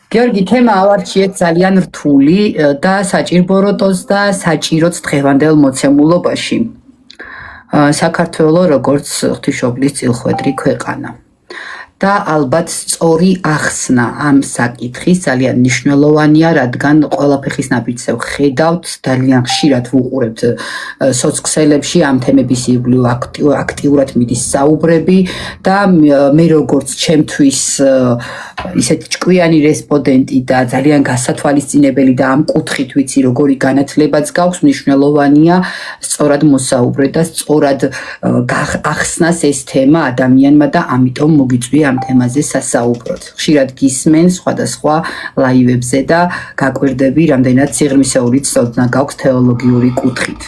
გიორგი, თემა ავარჩიეთ ძალიან რთული და საჭიროც და საჭიროც დღევანდელ მოცემულობაში. საქართველო როგორც ღვთისმშობლის წილხვედრი ქვეყანა. და ალბათ სწორი ახსნა ამ საკითხის ძალიან მნიშვნელოვანია, რადგან ყველაფეხის ნაბიჯზე ვხედავთ, ძალიან ხშირად ვუყურებთ სოცქსელებში ამ თემების ირგვლივ აქტიურად მიდის საუბრები და მე როგორც ჩემთვის ისეთ ჭკვიანი რესპონდენტი და ძალიან გასათვალისწინებელი და ამ კუთხით ვიცი როგორი განათლებაც გაქვს, მნიშვნელოვანია სწორად მოსაუბრე და სწორად ახსნას ეს თემა ადამიანმა და ამიტომ მოგიწვია ამ თემაზე სასაუბროთ. ხშირად გისმენ სხვადასხვა ლაივებზე და გაკვირდები, რამდენად სიღრმისეული ცოდნა გაქვს თეოლოგიური კუთხით.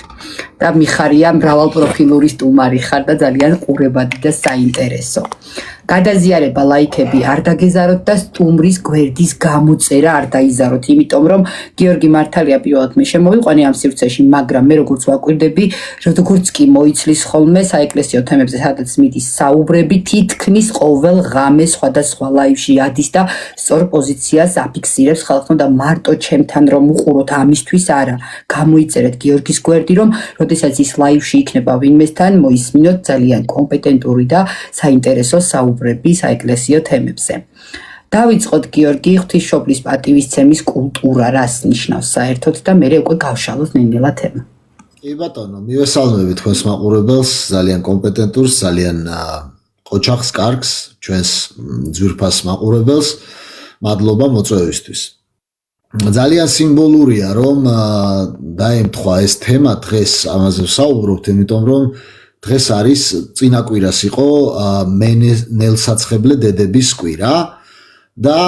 და მიხარია მრავალპროფილური სტუმარი ხარ და ძალიან ყურებადი და საინტერესო. გადაზიარება ლაიქები არ დაგეზაროთ და სტუმრის გვერდის გამოწერა არ დაიზაროთ, იმიტომ რომ გიორგი მართალია პირველად მე შემოვიყვანე ამ სივრცეში, მაგრამ მე როგორც ვაკვირდები, როგორც კი მოიცლის ხოლმე საეკლესიო თემებზე, სადაც მიდის საუბრები, თითქმის ყოველ ღამე სხვადასხვა ლაივში ადის და სწორ პოზიციას აფიქსირებს ხალხთან და მარტო ჩემთან რომ უყუროთ ამისთვის არა, გამოიწერეთ გიორგის გვერდი, რომ როდესაც ის ლაივში იქნება ვინმესთან, მოისმინოთ ძალიან კომპეტენტური და საინტერესო საუბრები საეკლესიო თემებზე. დავიწყოთ გიორგი ღვთისმშობლის პატივისცემის კულტურა რას ნიშნავს საერთოდ და მე უკვე გავშალოთ ნენელა თემა. კი ბატონო, მივესალმები თქვენს მაყურებელს, ძალიან კომპეტენტურს, ძალიან ყოჩახს, კარგს, ჩვენს ძვირფას მაყურებელს. მადლობა მოწვევისთვის. ძალიან სიმბოლურია რომ დაემთხვა ეს თემა დღეს ამაზე ვსაუბრობთ, იმიტომ რომ დღეს არის წინაკვირას იყო მენელსაცხებლე დედების კვირა და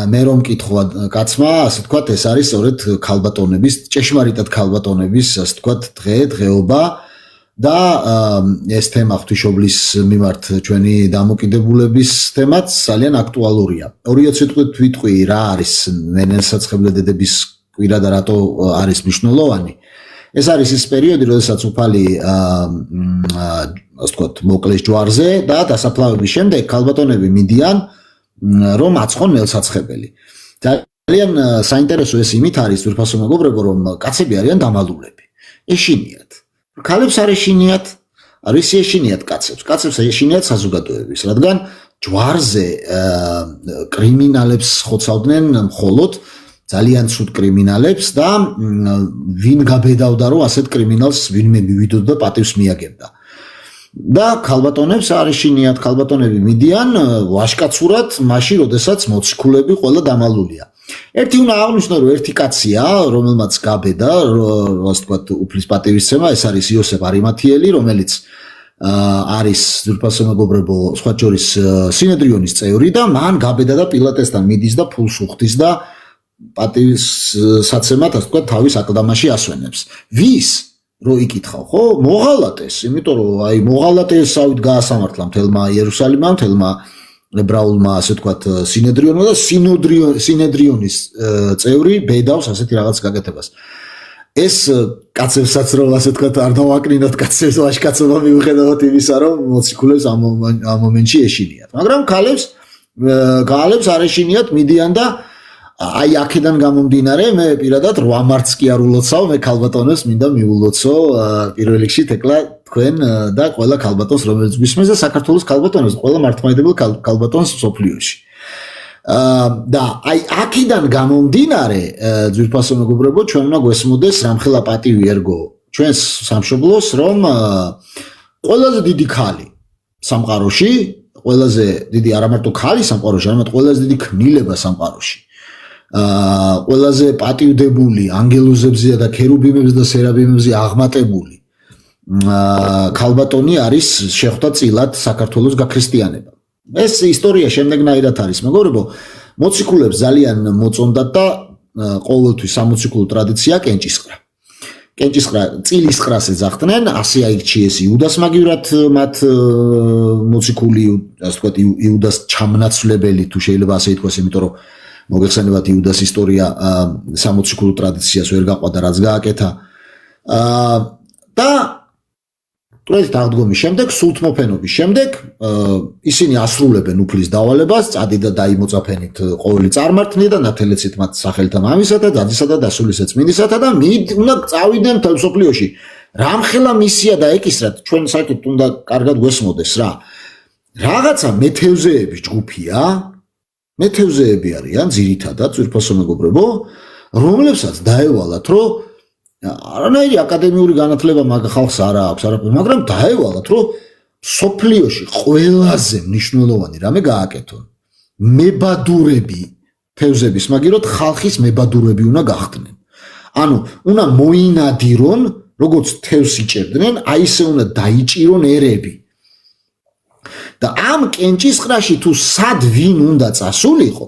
მე რომ მკითხვა კაცმა, ასე ვთქვათ, ეს არის სწორედ ქალბატონების, ჭეშმარიტად ქალბატონების, ასე ვთქვათ, დღეობა და ეს თემა ღვთისმშობლის მიმართ ჩვენი დამოკიდებულების თემაც ძალიან აქტუალურია. 2 სიტყვით ვიტყვი რა არის მენელსაცხებლე დედების კვირა და რატო არის მნიშვნელოვანი. ეს არის ის პერიოდი, როდესაც უფალი ასე ვთქვათ, მოკლეს ჯვარზე და დასაფლავების შემდეგ ქალბატონები მიდიან რომ აცხონ მელსაცხებელი. ძალიან საინტერესო ეს იმით არის, ძვირფასო მეგობრებო, რომ კაცები არიან დამალულები. ეშინიათ. ქალებს არ ეშინიათ, არის ეშინიათ კაცებს. კაცებს ეშინიათ საზოგადოების, რადგან ჯვარზე კრიმინალებს ხოცავდნენ მხოლოდ ძალიან ცუდ კრიმინალებს და ვინ გაბედავდა რომ ასეთ კრიმინალს ვინმე მივიდოდა პატივს მიაგებდა. და ქალბატონებს არ ეშინიათ, ქალბატონები მიდიან ვაშკაცურად, მაშინ როდესაც მოციქულები ყველა დამალულია. ერთი უნდა აღნიშნო რომ ერთი კაცია, რომელმაც გაბედა, ასე ვთქვათ, უფლის პატივისცემა, ეს არის იოსებ არიმათიელი, რომელიც არის ძვირფასო მეგობრებო, სხვა შორის სინედრიონის წევრი და მან გაბედა და პილატესთან მიდის და ფულს უხდის და პატივისაცემად, ასე ვთქვათ, თავის აკლდამაში ასვენებს. ვის რო იკითხავ, ხო? მოღალატეს, იმიტომ რომ აი მოღალატესავით გაასამართლა მთელმა იერუსალიმმა, მთელმა ებრაულმა, ასე ვთქვათ, სინედრიონმა და სინედრიონის წევრი ბედავს ასეთი რაღაც გაკეთებას. ეს კაცებსაც რომ ასე ვთქვათ, არ დავაკნინოთ კაცებს ვაშკაცობა მიუხედავად იმისა, რომ მოციქულებს ამ მომენტში ეშინიათ. მაგრამ ქალებს არ ეშინიათ, მიდიან და აი აქედან გამომდინარე მე პირადად 8 მარტს კი არ ულოცავ, მე ქალბატონებს მინდა მიულოცო პირველ რიგში თეკლა თქვენ და ყველა ქალბატონს რომელიც გვისმენს და საქართველოს ქალბატონებს, ყველა მართლმადიდებელ ქალბატონს სოფლიოში. და აი აქედან გამომდინარე ძვირფასო მეგობრებო, ჩვენ უნდა გვესმოდეს რამხელა პატივი ერგო ჩვენს სამშობლოს, რომ ყველაზე დიდი ქალი სამყაროში, ყველაზე დიდი არა მარტო ქალი სამყაროში, არამედ ყველაზე დიდი ქმნილება სამყაროში. ყველაზე პატივდებული ანგელოზებზე და ქერუბიმებზე და სერაბიმებზე აღმატებული ქალბატონი არის შეხვდა წილად საქართველოს გაქრისტიანება. ეს ისტორია შემდეგნაირად არის, მეგობრებო, მოციქულებს ძალიან მოწონდათ და ყოველთვის სამოციქულო ტრადიცია კენჭისყრა. კენჭისყრა წილისყრას ეძახდნენ, ასე აირჩიეს იუდას მაგივრად მათ მოციქული, ასე ვთქვათ, იუდას ჩამნაცვლებელი, თუ შეიძლება ასე ითქვას, იმიტომ რომ მოგეხსენებათ იუდას ისტორია სამოციქულო ტრადიციას ვერ გაყვადა, რაც გააკეთა. და მკვეთრით აღდგომის შემდეგ, სულთმოფენობის შემდეგ ისინი ასრულებენ უფლის დავალებას, წადი და დაიმოწაფენით ყოველი წარმართნი და ნათელეცით მათ სახელთა მამისა და დადისა და დასულისა წმინდისათა და უნდა წავიდნენ მთელ მსოფლიოში. რამხელა მისია დაეკისრათ, ჩვენ საერთოდ უნდა კარგად გვესმოდეს რა. რაღაცა მეთევზეების ჯგუფია, მეთევზეები არიან ძირითადად ძვირფასო მეგობრებო, რომლებსაც დაევალათ, რომ არანაირი აკადემიური განათლება მაგ ხალხს არ აქვს, მაგრამ დაევალათ, რომ სოფლიოში ყველაზე მნიშვნელოვანი რამე გააკეთონ. მებადურები, თევზების მაგიროთ ხალხის მებადურები უნდა გახდნენ. ანუ უნდა მოინადირონ, როგორც თევზს იჭერდნენ, აი ესე უნდა დაიჭირონ ერები. და ამ კენჭისყრაში თუ სად ვინ უნდა წასულიყო,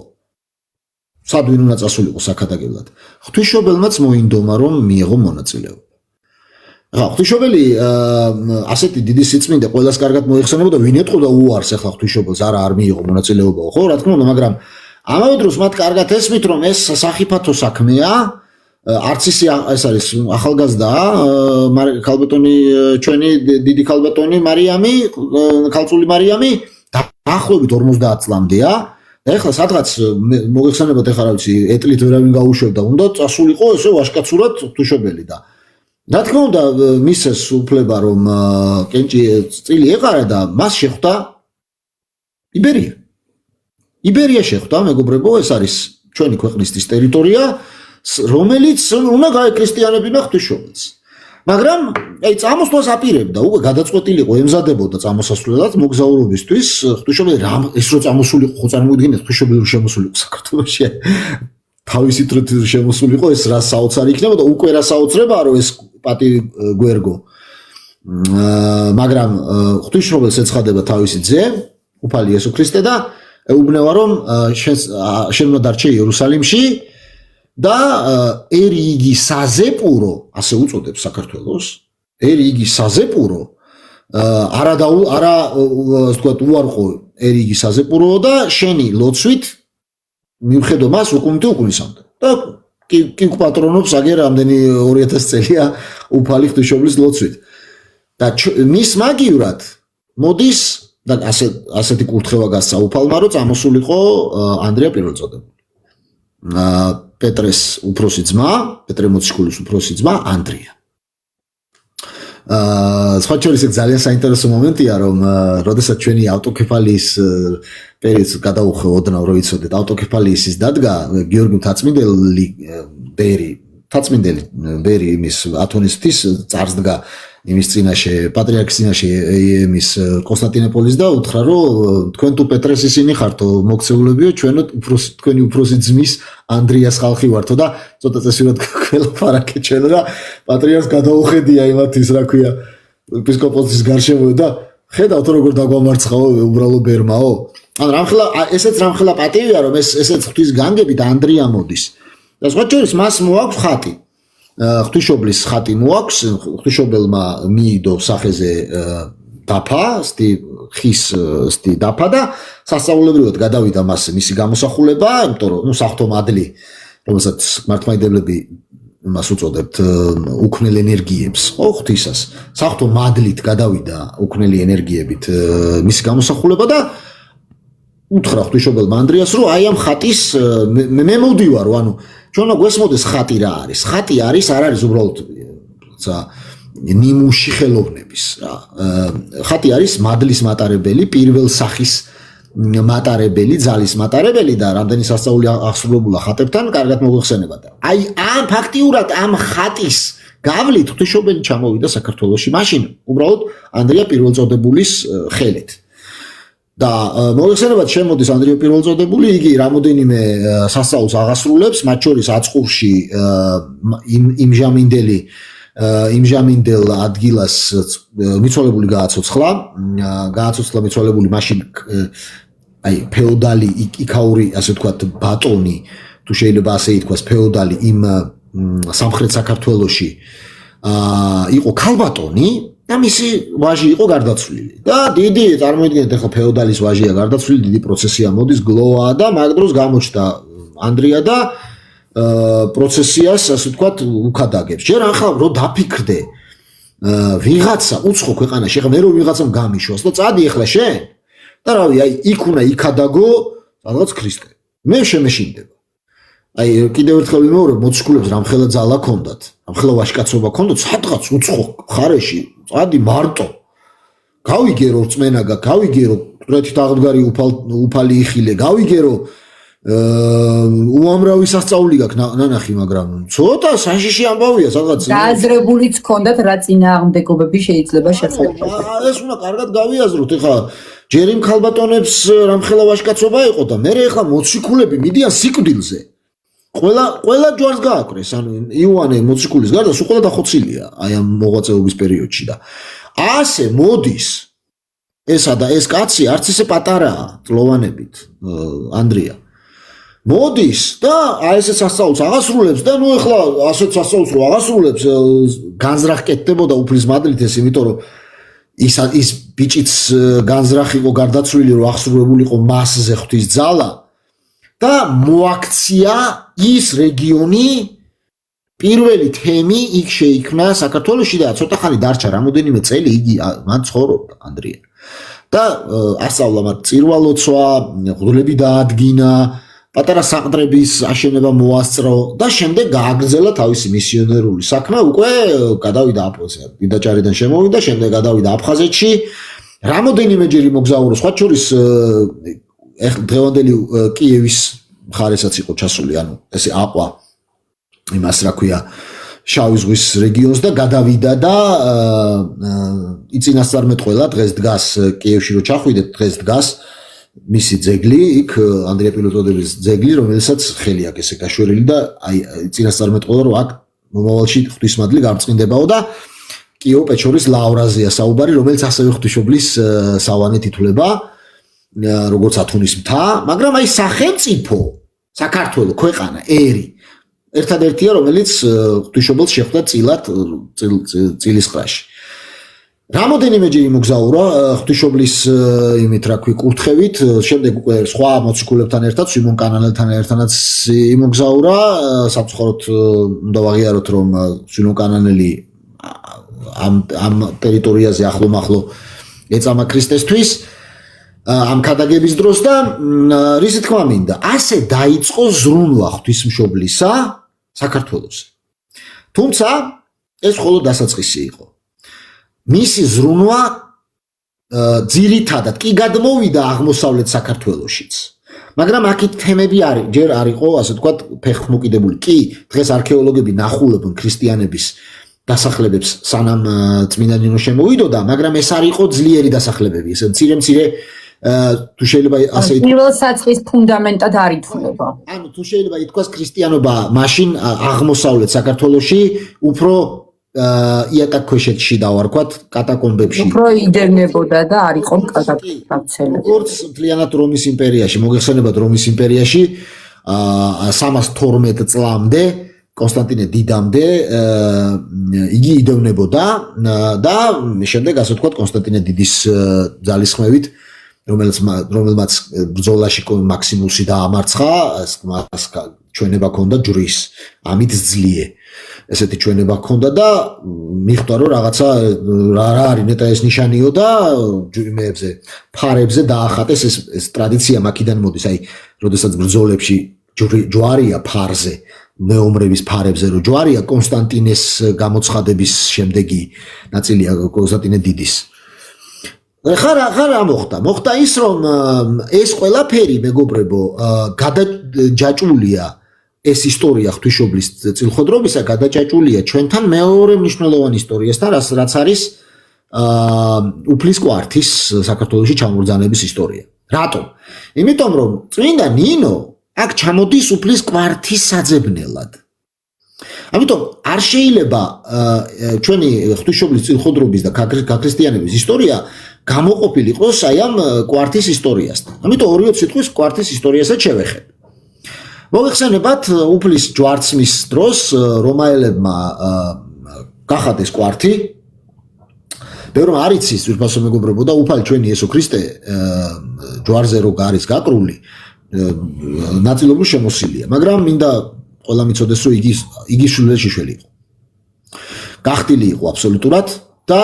საქადაგებლად. ღვთისმშობელმაც მოინდომა რომ მიიღო მონაწილეობა. რა, ღვთისმშობელი ასეთი დიდი სიწმინდე ყველას კარგად მოიხსენებოდა, ვინ ეტყოდა უარს ახლა ღვთისმშობელს არ მიიღო მონაწილეობა, ხო, რა თქმა უნდა, მაგრამ ამავე დროს მათ კარგად ესმით რომ ეს სახიფათო საქმეა, არც ისე ეს არის ახალგაზრდაა, ქალბატონი ჩვენი დიდი ქალბატონი მარიამი, ქალწული მარიამი დაახლოებით 50 წლამდეა. და ეხლა სადღაც მოგეხსენებათ ეხლა რა ვიცი, ეტლით ვერავინ გაუშვებდა, უნდა წასულიყო ესე ვაშკაცურად ღვთისმშობელი და რა თქმა უნდა მის ეს უფლება რომ კენჭი წილი ეყარა და მას შეხვდა იბერია. იბერია შეხვდა, მეგობრებო, ეს არის ჩვენი ქვეყნის ტერიტორია, რომელიც უნდა გაექრისტიანებინა ღვთისმშობელს. მაგრამ აი წამოსვლას აპირებდა, უკვე გადაწყვეტილიყო, ემზადებოდა წამოსასვლელად მოგზაურობისთვის, ღვთისმშობელი ეს რო წამოსულიყო, ხო წარმოიდგინეთ, ღვთისმშობელი რო შემოსულიყო საქართველოში, თავისი დროით შემოსულიყო, ეს რა საოცარი იქნებოდა, უკვე რა საოცრებაა, რომ ეს პატივი გვერგო. მაგრამ ღვთისმშობელს ეცხადება თავისი ძე, უფალი იესო ქრისტე და ეუბნება, რომ შენ უნდა დარჩე იერუსალიმში და ერი იგი საზეპურო, ასე უწოდებს საქართველოს, ერი იგი საზეპურო, არა ვთქვათ უარყო ერი იგი საზეპურო და შენი ლოცვით მიუხედო მას უკუნთი უკუნისამდე. და კი პატრონობს აგერ ამდენი 2000 წელია უფალი ღვთისმშობლის ლოცვით. და მის მაგივრად მოდის და ასეთი კურთხევა გასცა უფალმა, რომ წამოსულიყო ანდრია პირველწოდებული. პეტრეს უფროსი ძმა, პეტრე მოციქულის უფროსი ძმა ანდრია. სხვა შორის ეს ძალიან საინტერესო მომენტია, რომ როდესაც ჩვენი ავტოკეფალიის პერიოდს გადაუხე ოდნავ, რომ ვიცოდეთ, ავტოკეფალიისის დადგა გიორგი მთაწმინდელი ბერი იმის ათონის ღვთის წარს დგა იმის წინაშე, პატრიარქის წინაშე იმის კონსტანტინოპოლის და უთხრა, რომ თქვენ თუ პეტრეს ისინი ხართო მოქცეულებიო, თქვენი უფროსი ძმის ანდრიას ხალხი ვართო და ცოტა წესიურად გველაფარაკე ჩვენ რა პატრიარქს გადაუხედია იმათის რა ქვია ეპისკოპოსის გარშემო და ხედავთ როგორ დაგვამარცხაო უბრალო ბერმაო. ან ესეც რამხელა პატივია, რომ ესეც ღვთის განგებით ანდრია მოდის. და სხვა შორის მას მოაქვს ხატი. ღვთისმშობლის ხატი მოაქვს, ღვთისმშობელმა მიიდო სახეზე დაფა, ხის დაფა და სასწაულებრივად გადავიდა მას მისი გამოსახულება, იმიტომ რომ საღვთო მადლი, რომელსაც მართლმადიდებლები მას უწოდებთ უქმნელ ენერგიებს, ხო, ღვთისას. საღვთო მადლით გადავიდა უქმნელი ენერგიებით მისი გამოსახულება და უთხრა ღვთისმშობელმა ანდრიას, რომ აი ამ ხატის მე მოვდივარო, ანუ ჩვენ გვესმოდეს ხატი რა არის. ხატი არის, არ არის უბრალოდ ნიმუში ხელოვნების რა. ხატი არის მადლის მატარებელი, პირველ სახის მატარებელი, ძალის მატარებელი და რამდენი სასწაული აღსრულებულა ხატებთან კარგად მოიხსენება. აი ამ ფაქტიურად ამ ხატის გავლით ღვთისმშობელი ჩამოვიდა საქართველოში მაშინ უბრალოდ ანდრია პირველწოდებულის ხელით. და მოიხსენებათ შემოდის ანდრია პირველწოდებული, იგი რამოდენიმე სასწაულს აღასრულებს, მათ შორის აწყურში იმჟამინდელ ადგილას მიცვალებული გააცოცხლა მიცვალებული მაშინ აი ფეოდალი იქაური ასე ვთქვათ ბატონი, თუ შეიძლება ასე ითქვას, ფეოდალი იმ სამხრეთ საქართველოში იყო ქალბატონი და მისი ვაჟი იყო გარდაცვლილი. და დიდი, წარმოიდგინეთ, ახლა ფეოდალის ვაჟია გარდაცვლილი, დიდი პროცესია მოდის, გლოვა და მაგ დროს გამოჩნდა ანდრია და პროცესიას, ასე ვთქვათ, უკადაგებს. ჯერ ახლა რო დაფიქრდე, ვიღაცა უცხო ქვეყანაში, ახლა მე რომ ვიღაცამ გამიშვას და წადი ახლა შენ და რავი, აი იქ უნდა იქადაგო რაღაც ქრისტე. მე შემეშინდება. აი კიდევ ერთხელ ვიმეორებ, მოციქულებს რამხელა ძალა ქონდათ, რამხელა ვაჟკაცობა ქონდათ, სადღაც უცხო მხარეში, წადი მარტო. გავიგერო რწმენაგა, გავიგერო ყდრეთით აღდგარი უფალი იხილე, გავიგერო უამრავი სასწაული გაქვს ნანახი, მაგრამ ცოტა საშიში ამბავია სადღაც. დააზრებულიც ქონდათ რა წინააღმდეგობები შეიძლება შეხვედრა. ეს უნდა კარგად გავიაზროთ. ეხლა ჯერ იმ ქალბატონებს რამხელა ვაჟკაცობა იყო და მე ეხლა მოციქულები მიდიან სიკვდილზე. ყველა ჯვარს გააკრეს, ანუ იოანე მოციქულის გარდა სულ ყველა დახოცილია აი ამ მოღვაწეობის პერიოდში და ასე მოდის ესა და ეს კაცი არც ისე პატარაა წლოვანებით ანდრია მოდის და აი ესე სასწაულს აღასრულებს და ნუ ეხლა ასეთ სასწაულს რო აღასრულებს განზრახ კეთდებოდა უფლის მადლით ეს იმიტომ რომ ის ბიჭიც განზრახ იყო გარდაცვლილი რომ აღსრულებულიყო მასზე ღვთის ძალა და მოაქცია ის რეგიონი პირველი თემი იქ შეიქმნა საქართველოში და ცოტა ხანი დარჩა რამოდენიმე წელი იგი მან ცხოვრობდა ანდრია და ასწავლა მათ წირვალოცვა ღრუბლები დაადგინა პატარა საყდრების აშენება მოასწრო და შემდეგ გააგრძელა თავისი მისიონერული საქმე უკვე გადავიდა დიდაჭარიდან შემოვიდა შემდეგ გადავიდა აფხაზეთში რამოდენიმეჯერ იმოგზაურა სხვა შორის დღევანდელი კიევის მხარესაც იყო ჩასული ანუ ესე აყვა იმას რა ქვია შავი ზღვის რეგიონს და გადავიდა და იწინასწარმეტყველა დღეს დგას კიევში რო ჩახვიდეთ დღეს დგას მისი ძეგლი იქ ანდრია პილოტოდების ძეგლი რომელსაც ხელი აქვს ესე გაშვერილი და აი იწინასწარმეტყველა რომ აქ მომავალში ღვთისმადლი გამწყინდებაო და კიეო-პეჩორის ლავრაზია საუბარი რომელიც ასევე ღვთისმშობლის სავანით ითვლება როგორც ათონის მთა მაგრამ აი სახელმწიფო საქართველოს ქვეყანა ერი ერთადერთია რომელიც ღვთისმშობელს შეხვდა წილად წილისყრაში რამოდენიმეჯერ იმოგზაურა ღვთისმშობლის იმით რა ქვია კურთხევით შემდეგ უკვე სხვა მოციქულებთან ერთად სიმონ კანანელთან ერთადაც იმოგზაურა სამწუხაროდ უნდა ვაღიაროთ რომ სიმონ კანანელი ამ ტერიტორიაზე ახლო ეწამა ქრისტესთვის ამ ქადაგების დროს და რისი თქმა მინდა ასე დაიწყო ზრუნვა ღვთისმშობლისა საქართველოსზე თუმცა ეს მხოლოდ დასაწყისი იყო მისი ზრუნვა ძირითადად კი გადმოვიდა აღმოსავლეთ საქართველოშიც მაგრამ აქეთ თემები ჯერ არ იყო ასე ვთქვათ ფეხმოკიდებული კი დღეს არქეოლოგები ნახულობენ ქრისტიანების დასახლებებს სანამ წმინდა ნინო შემოვიდოდა მაგრამ ეს არ იყო ძლიერი დასახლებები ეს მცირე თუ შეიძლება ასე ითქვას პირველ საწყის ფუნდამენტად არ ითვლება ანუ თუ შეიძლება ითქვას ქრისტიანობა მაშინ აღმოსავლეთ საქართველოში უფრო იატაკქვეშეთში დავარქვათ კატაკომბებში უფრო იდევნებოდა და არ იყო კატაკომბები როგორც მთლიანად რომის იმპერიაში მოგეხსენებათ რომის იმპერიაში 312 წლამდე კონსტანტინე დიდამდე იგი იდევნებოდა და შემდეგ ასე ვთქვათ კონსტანტინე დიდის ძალისხმევით რომელმაც ბრძოლაში მაქსიმუსი დაამარცხა მას ჩვენება ჰქონდა ჯვრის ამით ძლიერე ესეთი ჩვენება ჰქონდა და მიხვდა რომ რაღაცა რა არის ნეტა ეს ნიშანიო და ჯვიმეებზე ფარებზე დაახატეს ეს ტრადიცია მაქიდან მოდის აი როდესაც ბრძოლებში ჯვარია ფარზე მეომრების ფარებზე რომ ჯვარია კონსტანტინეს გამოცხადების შემდეგი ნაწილია კონსტანტინე დიდის ხარა მოხდა ის რომ ეს ყველაფერი მეგობრებო გადაჯაჭვულია ეს ისტორია ღვთისმშობლის წილხვედრობისა გადაჭაჭვულია ჩვენთან მეორე მნიშვნელოვანი ისტორიასთან რაც არის უფლის კვართის საქართველოში ჩამორბრძანების ისტორია რატომ იმიტომ რომ წმინდა ნინო აქ ჩამოდის უფლის კვართის საძებნელად ამიტომ არ შეიძლება ჩვენი ღვთისმშობლის წილხვედრობის და გაქრისტიანების ისტორია გამოყოფილიყოს აი ამ კვართის ისტორიასთან ამიტომ ორივე სიტყვის კვართის ისტორიასაც შევეხებ მოგეხსენებათ უფლის ჯვარცმის დროს რომაელებმა გახადეს კვართი ბევრმა არ იცის ვირფასო მეგობრებო და უფალი ჩვენი იესო ქრისტე ჯვარზე რო არის გაკრული ნაწილობრივ შემოსილია მაგრამ მინდა ყველა მიცოდეს რომ იგი შვილეშიშველი იყო გახტილი იყო აბსოლუტურად და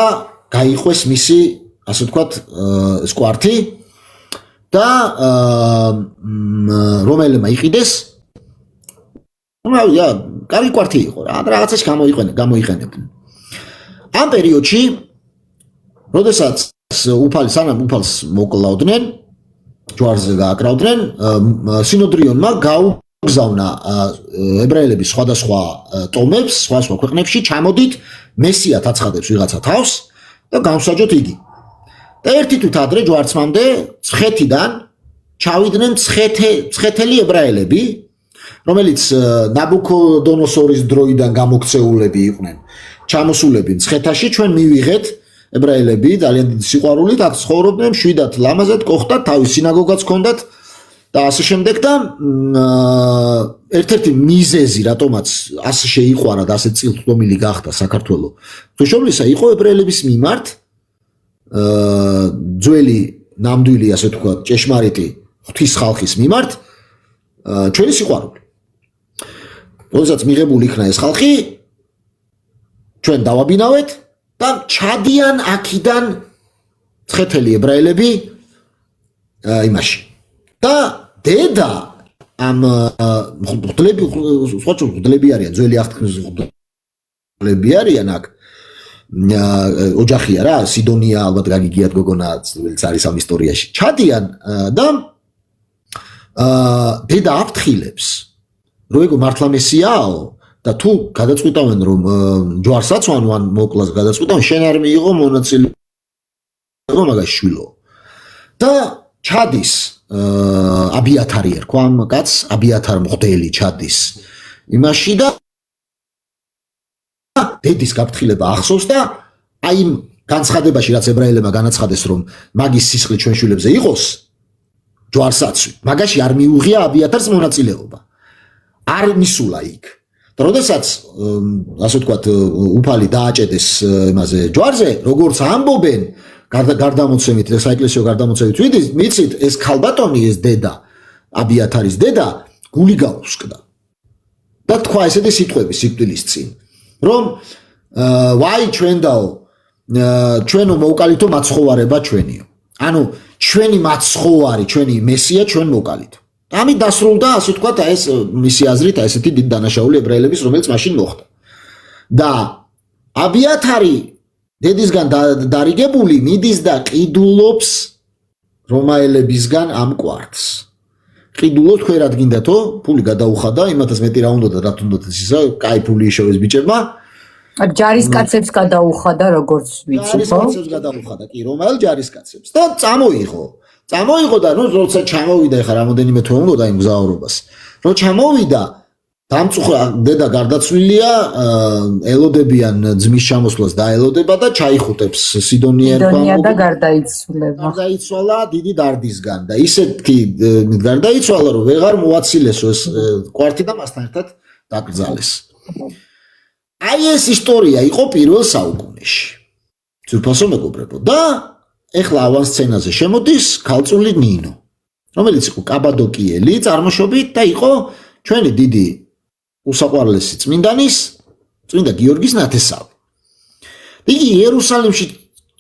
გაიყვეს მისი, ასე ვთქვათ, ეს კვართი და რომელმა იყიდეს. კარგი კვართი იყო რა, რაღაცაში გამოიყენებდნენ. ამ პერიოდში, როდესაც სანამ უფალს მოკლავდნენ, ჯვარზე გააკრავდნენ, სინოდრიონმა გაუგზავნა ებრაელების სხვადასხვა ტომებს, სხვადასხვა ქვეყნებში, ჩამოდით, მესიათ აცხადებს ვიღაცა თავს და გამსაჯოთ იგი. და ერთი თვით ადრე ჯვარცმამდე ცხეთიდან ჩავიდნენ ცხეთელი ებრაელები, რომელიც ნაბუქოდონოსორის დროიდან გამოქცეულები იყვნენ, ჩამოსულები ცხეთაში, ჩვენ მივიღეთ ებრაელები ძალიან დიდი სიყვარულით აქ ცხოვრობდნენ, შვიდათ ლამაზად ყოფდათ, თავის სინაგოგაც ჰქონდათ და ასე შემდეგ და ერთ-ერთი მიზეზი, რატომაც ასე შეიყვარა და ასე წილთვლომილი გახდა საქართველოს ღვთისმშობლისა, იყო ებრაელების მიმართ ძველი ნამდვილი, ასე ვთქვათ, ჭეშმარიტი ღვთის ხალხის მიმართ ჩვენი სიყვარული. როდესაც მიღებული იქნა ეს ხალხი, ჩვენ დავაბინავეთ და ჩადიან აქიდან ცხეთელი ებრაელები იმაში. და დედა ამ ღვთლები არიან, ძველი აღთქმის ღვთლები არიან აქ. ოჯახია რა, სიდონია, ალბათ გაგიგიათ გოგონა, რომელიც არის ამ ისტორიაში. ჩადიან და დედა აფრთხილებს, რომ ეგ მართლა მესიაო და თუ გადაწყვიტავენ რომ ჯვარს აცვან, ან მოკლას გადაწყვიტავენ, შენ არ მიიღო მონაწილეობა მაგაში შვილო. და ჩადის აბიათარი ერქვა ამ კაცს, აბიათარ მღვდელი ჩადის იმაში და დედის გაფრთხილება ახსოვს და აი იმ განცხადებაში, რაც ებრაელებმა განაცხადეს, რომ მაგის სისხლი ჩვენ შვილებზე იყოს, ჯვარსაცვი, მაგაში არ მიუღია აბიათარს მონაწილეობა. არ მისულა იქ. და როდესაც ასე ვთქვათ, უფალი დააჭედეს იმაზე ჯვარზე, როგორც ამბობენ, გარდამოცემით, საეკლესიო გარდამოცემით მიცით, ეს ქალბატონი, ეს დედა, აბიათარის დედა, გული გაუსკდა. და თქვა ესეთი სიტყვები სიკვდილის წინ, რომ ვაი ჩვენდაო, ჩვენო მოვკალითო მაცხოვარება ჩვენიო. ანუ ჩვენი მაცხოვარი, ჩვენი მესია ჩვენ მოვკალითო. ამით დასრულდა, ასე ვთქვათ, ეს მისი აზრით, ესეთი დიდი დანაშაული ებრაელების, რომელიც მაშინ მოხდა. და აბიათარი დედისგან დარიგებული მიდის და ყიდულობს რომაელებისგან ამ კვართს. ყიდულობს, თქვენ რად გინდათო, ფული გადაუხადა, იმათაც მეტი რა უნდა და რა თუნდაც ისა, კაი ფული იშოვეს ბიჭებმა. ჯარისკაცებს გადაუხადა, როგორც ვიცი, ხო? ჯარისკაცებს გადაუხადა, კი, რომაელ ჯარისკაცებს. და წამოიღო და როცა ჩამოვიდა, ეხლა რამოდენიმე თვე უნდა იმ გზავრობას. რო ჩამოვიდა, დამწუხრა დედა გარდაცვლილია, ელოდებიან ძმის ჩამოსვლას და ელოდება და ჩაიხუტებს სიდონია და გარდაიცვალა. გარდაიცვალა დიდი დარდისგან და ისეთი გარდაიცვალა, რომ ვეღარ მოაცილესო ეს კვართი და მასთან ერთად დაკრძალეს. აი ეს ისტორია იყო პირველ საუკუნეში. ძვირფასო მეგობრებო და ეხლა ავან სცენაზე შემოდის ქალწული ნინო, რომელიც იყო კაბადოკიელი წარმოშობით და იყო ჩვენი დიდი უსაყვარლესი წმინდა გიორგის ნათესავი. იგი იერუსალიმში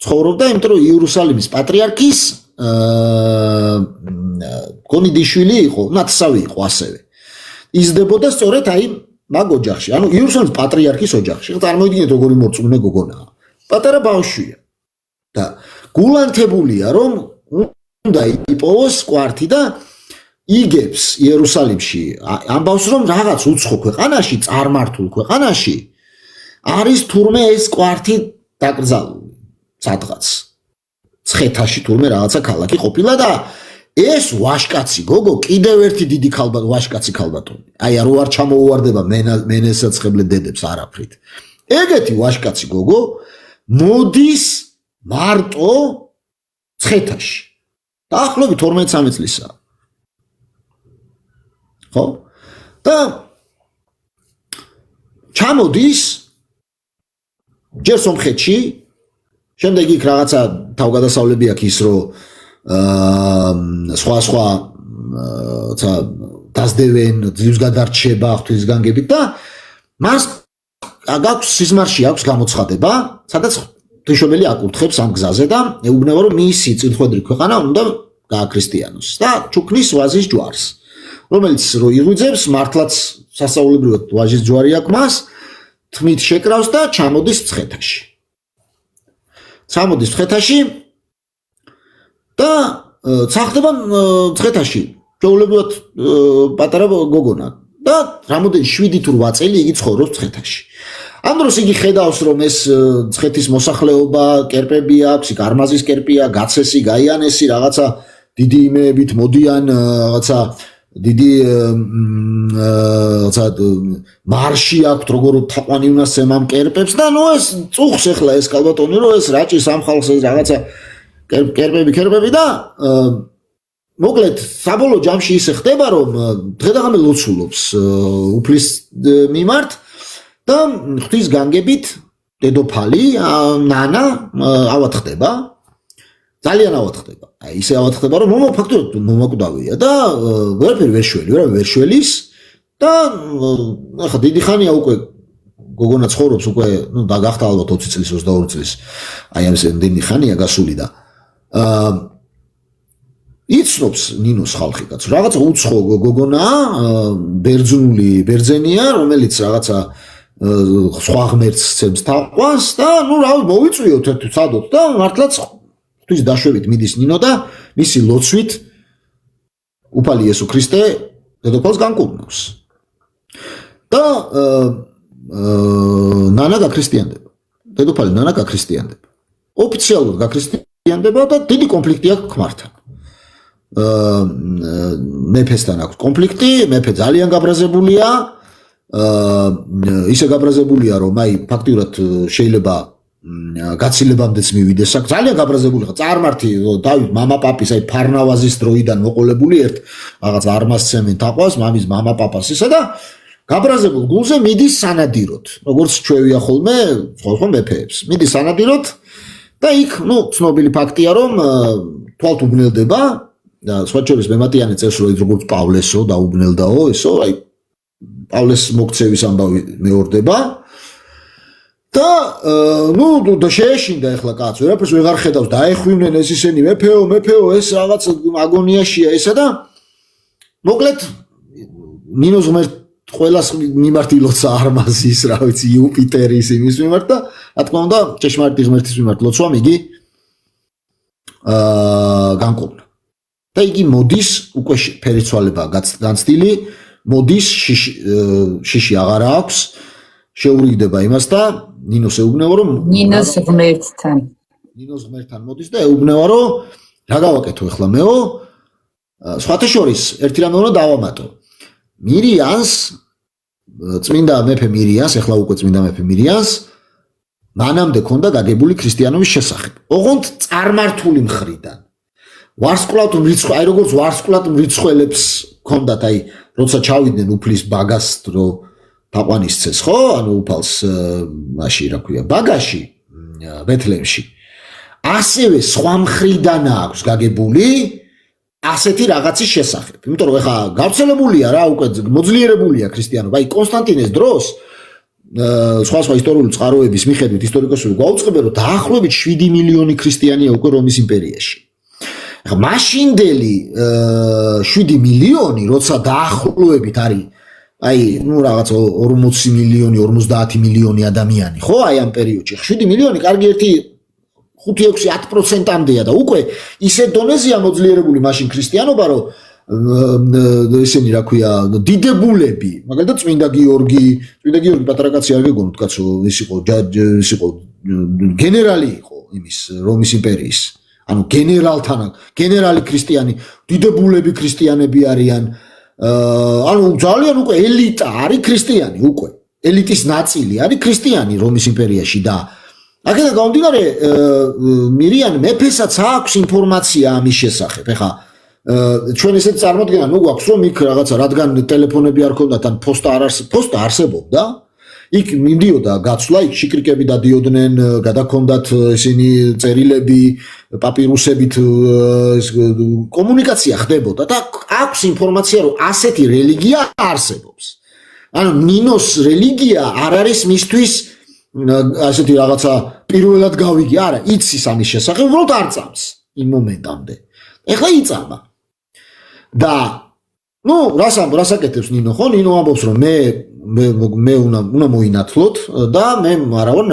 ცხოვრობდა, იმიტომ რომ იერუსალიმის პატრიარქის გონიდიშვილი იყო, ნათესავი იყო ასევე. იზრდებოდა სწორედ აი მაგ ოჯახში, ანუ იერუსალიმის პატრიარქის ოჯახში. წარმოიდგინეთ როგორი მორწმუნე გოგონაა. პატარა ბავშვია. და გულანთებულია რომ უნდა იპოვოს კვართი და იგებს იერუსალიმში ამბავს რომ რაღაც უცხო ქვეყანაში, წარმართულ ქვეყანაში არის თურმე ეს კვართი დაკრძალული სადღაც ცხეთაში თურმე რაღაცა ქალაქი ყოფილა და ეს ვაშკაცი გოგო კიდევ ერთი დიდი ვაშკაცი ქალბატონი. აი არ ვარ ჩამოუვარდება მენესაცხებლე დედებს არაფრით. ეგეთი ვაშკაცი გოგო მოდის მარტო ცხეთაში. დაახლოებით 12-13 წლისაა. ხო? და ჩამოდის ჯერ სომხეთში, შემდეგ იქ რაღაცა თავგადასავლები აქვს ის რომ სხვა დასდევენ, ძლივს გადარჩება ღვთისგანგებით და მას გაქვს სიზმარში აქვს გამოცხადება, სადაც ღვთისმშობელი აკურთხებს ამ გზაზე და ეუბნება რომ მისი წილხვედრი ქვეყანა უნდა გააქრისტიანოს და ჩუქნის ვაზის ჯვარს რომელიც რო იღვიძებს მართლაც სასწაულებრივად ვაჟის ჯვარი აქვს მას თმით შეკრავს და ჩამოდის მცხეთაში და წახდება მცხეთაში ჩვეულებრივად პატარა გოგონა და რამოდენ 7 თუ 8 წელი იგი ცხოვრობს მცხეთაში ამ დროს იგი ხედავს რომ ეს მცხეთის მოსახლეობა კერპები აქვს იქ არმაზის კერპია გაცესი გაიანესი რაღაცა დიდი იმეებით მოდიან რაღაცა დიდი რაღაცა მარში აქვს როგორ თაყვანი უნდა სემამ კერპებს და ნუ ეს წუხს ახლა ეს კალბატონი რომ ეს რაჭის ამ ხალხს ეს რაღაცა კერპები და მოკლედ საბოლოო ჯამში ისე ხდება რომ დღე-დღე ლოცულობს უფლის მიმართ და ღვთის განგებით დედოფალი ნანა ავათხდება ძალიან ავათხდება აი ისე ავათხდება რომ ფაქტობრივად მომაკვდავია და ვერაფერი ვერ შველის და ახლა დიდი ხანია უკვე გოგონა ცხოვრობს უკვე ნუ დაგახტა ალბათ 20 წლის 22 წლის აი ამ დიდი ხანია გასული და იცნობს ნინოს ხალხი კაც რაღაცა უცხო გოგონაა ბერძენია რომელიც რაღაცა სხვა ღმერთს ცემს თაყვანს და ნუ რავი მოვიწვიოთ ერთ სადოთ და მართლაც ღვთის დაშვებით მიდის ნინო და მისი ლოცვით უფალი იესო ქრისტე დედოფალს განკურნავს და ნანა გაქრისტიანდება დედოფალი ნანა გაქრისტიანდება ოფიციალურად გაქრისტიანდება და დიდი კონფლიქტი აქვს ქმართან მეფესთან აქვს კონფლიქტი მეფე ძალიან გაბრაზებულია ისე გაბრაზებულია რომ აი ფაქტიურად შეიძლება გაცილებამდეც მივიდეს აქ ძალიან გაბრაზებული ხა წარმართი დავით მამაპაპის აი ფარნავაზის დროიდან მოყოლებული ერთ რაღაც არმასცემენ თაყვას მამის მამაპაპას ისა და გაბრაზებულ გულზე მიდის სანადიროდ როგორც ჩვევია ხოლმე სხვა მეფეებს მიდის სანადიროდ და იქ ნუ ცნობილი ფაქტია რომ თვალთ უბნელდება და სხვა შორის მემატიანე წევს რომ როგორც პავლესო დაუბნელდაო ესო აი პავლეს მოქცევის ამბავი მეორდება და ნუ და შეეშინდა ახლა კაცო ვერაფერს ვეღარ ხედავს დაეხვივნენ ეს ისენი მეფეო ეს რაღაც აგონიაშია ესა და მოკლედ ნინოს ღმერთ ყველას მიმართ ილოცა არმაზის რა ვიცი იუპიტერის იმის მიმართ და რა თქმა უნდა ჭეშმარიტი ღმერთის მიმართ ლოცვამ იგი განკურნა და იგი მოდის უკვე ფერიცვალება განცდილი მოდის შიში აღარა აქვს შეურიგდება იმას და ნინოს ეუბნება რომ ნინოს ღმერთთან მოდის და ეუბნება რომ რა გავაკეთო ახლა მეო სხვათა შორის ერთი რამე უნდა დავამატო მირიანს წმინდა მეფე მირიანს ახლა უკვე წმინდა მეფე მირიანს მანამდე ქონდა გაგებული ქრისტიანობის შესახებ ოღონდ წარმართული მხრიდან ვარსკვლავთ მრიცხვა აი როგორც ვარსკვლავთ მრიცხველებს ქონდათ აი როცა ჩავიდნენ უფლის ბაგას დრო თაყვანისცეს ხო ანუ უფალს მაში რა ქვია ბაგაში ბეთლემში ასევე სხვა მხრიდან აქვს გაგებული ასეთი რაღაცის შესახებ იმიტომ რომ ეხა გავრცელებულია რა უკვე მოძლიერებულია ქრისტიანობა აი კონსტანტინეს დროს სხვა ისტორიული წყაროების მიხედვით ისტორიკოსები გვაუწყებენ რომ დაახლოებით 7 მილიონი ქრისტიანია უკვე რომის იმპერიაში ეხა მაშინდელი 7 მილიონი როცა დაახლოებით არის აი ნუ რაღაც 40 მილიონი 50 მილიონი ადამიანი ხო აი ამ პერიოდში 7 მილიონი კარგი ერთი 5-6-10%-ამდეა და უკვე ისე დონეზეა მოძლიერებული მაშინ ქრისტიანობა რომ ესენი რა ქვია დიდებულები მაგალითად წმინდა გიორგი პატარა კაცი არ გეგონოთ კაცო ის იყო გენერალი იყო იმის რომის იმპერიის ანუ გენერალი ქრისტიანი დიდებულები ქრისტიანები არიან ანუ ძალიან უკვე ელიტა არის ქრისტიანი უკვე ელიტის ნაწილი არის ქრისტიანი რომის იმპერიაში და აქედან გამომდინარე მირიან მეფესაც აქვს ინფორმაცია ამის შესახებ ეხა ჩვენ ესეთ წარმოდგენა ნუ გვაქვს რომ იქ რაღაცა რადგან ტელეფონები არ ქონდათ ან პოსტა არსებობდა იქ მიდიოდა გაცვლა იქ შიკრიკები დადიოდნენ გადაქონდათ ისინი წერილები პაპირუსებით კომუნიკაცია ხდებოდა და აქვს ინფორმაცია რომ ასეთი რელიგია არსებობს ანუ ნინოს რელიგია არ არის მისთვის ასეთი რაღაცა პირველად გავიგე, არა, იცის ამის შესახებ, უბრალოდ არ წამს იმ მომენტამდე. ეხლა იწამა. და რას აკეთებს ნინო, ხო? ნინო ამბობს, რომ მე უნდა მოინათლოთ და მე არა ვარ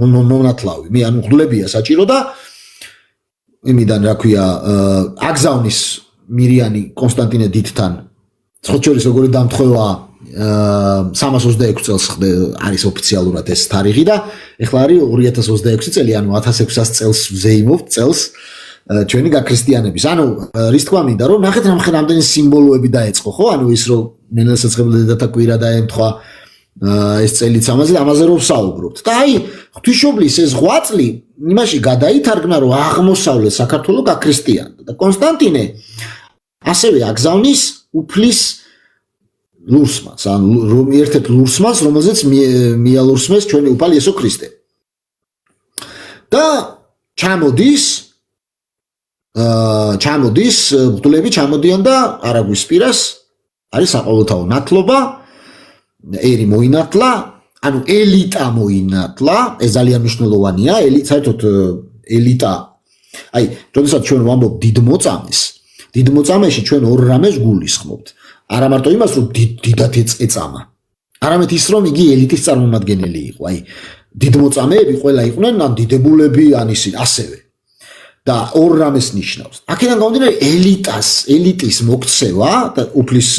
მონათლავი. მე ანუ ღლებია საჭირო და იმიდან რა ქვია, აგზავნის მირიანი კონსტანტინე დიდთან ხოჩორის როგორი დამთხოვა 326 წელს არის ოფიციალურად ეს თარიღი და ეხლა არის 2026 წელი, ანუ 1600 წელს ვზეიმობთ წელს ჩვენი გაქრისტიანების. ანუ რის თქვა მინდა, რომ ნახეთ რამდენი სიმბოლოები დაეწყო, ხო? ანუ ის რომ ნენელსაცხებელ დედათა კვირა დაემთხვა ეს წელიც ამაზე რომ ვსაუბრობთ. და აი, ღვთისმშობლის ეს ღვაწლი იმაში გადაითარგმნა, რომ აღმოსავლეთ საქართველოს გაქრისტიანდა და კონსტანტინე ასევე აგზავნის უფლის ლურსმანს, ანუ ერთ-ერთ ლურსმანს, რომელზეც მიალურსმეს ჩვენი უფალი იესო ქრისტე. და ჩამოდის ბრძოლები ჩამოდიან და არაგვის პირას არის საყოველთაო ნათლობა, ერი მოინათლა, ანუ ელიტა მოინათლა, ეს ძალიან მნიშვნელოვანია, საერთოდ ელიტა. აი, როდესაც ჩვენ ვამბობ დიდ მოწამეში ჩვენ ორ რამეს გულისხმობთ. არა მარტო იმას, რომ დიდად ეწამა, არამედ ის, რომ იგი ელიტის წარმომადგენელი იყო. აი, დიდ მოწამეები ყველა იყვნენ ან დიდებულები, ან ისინი ასევე. და ორ რამეს ნიშნავს. აქედან გამომდინარე ელიტის მოქცევა და უფლის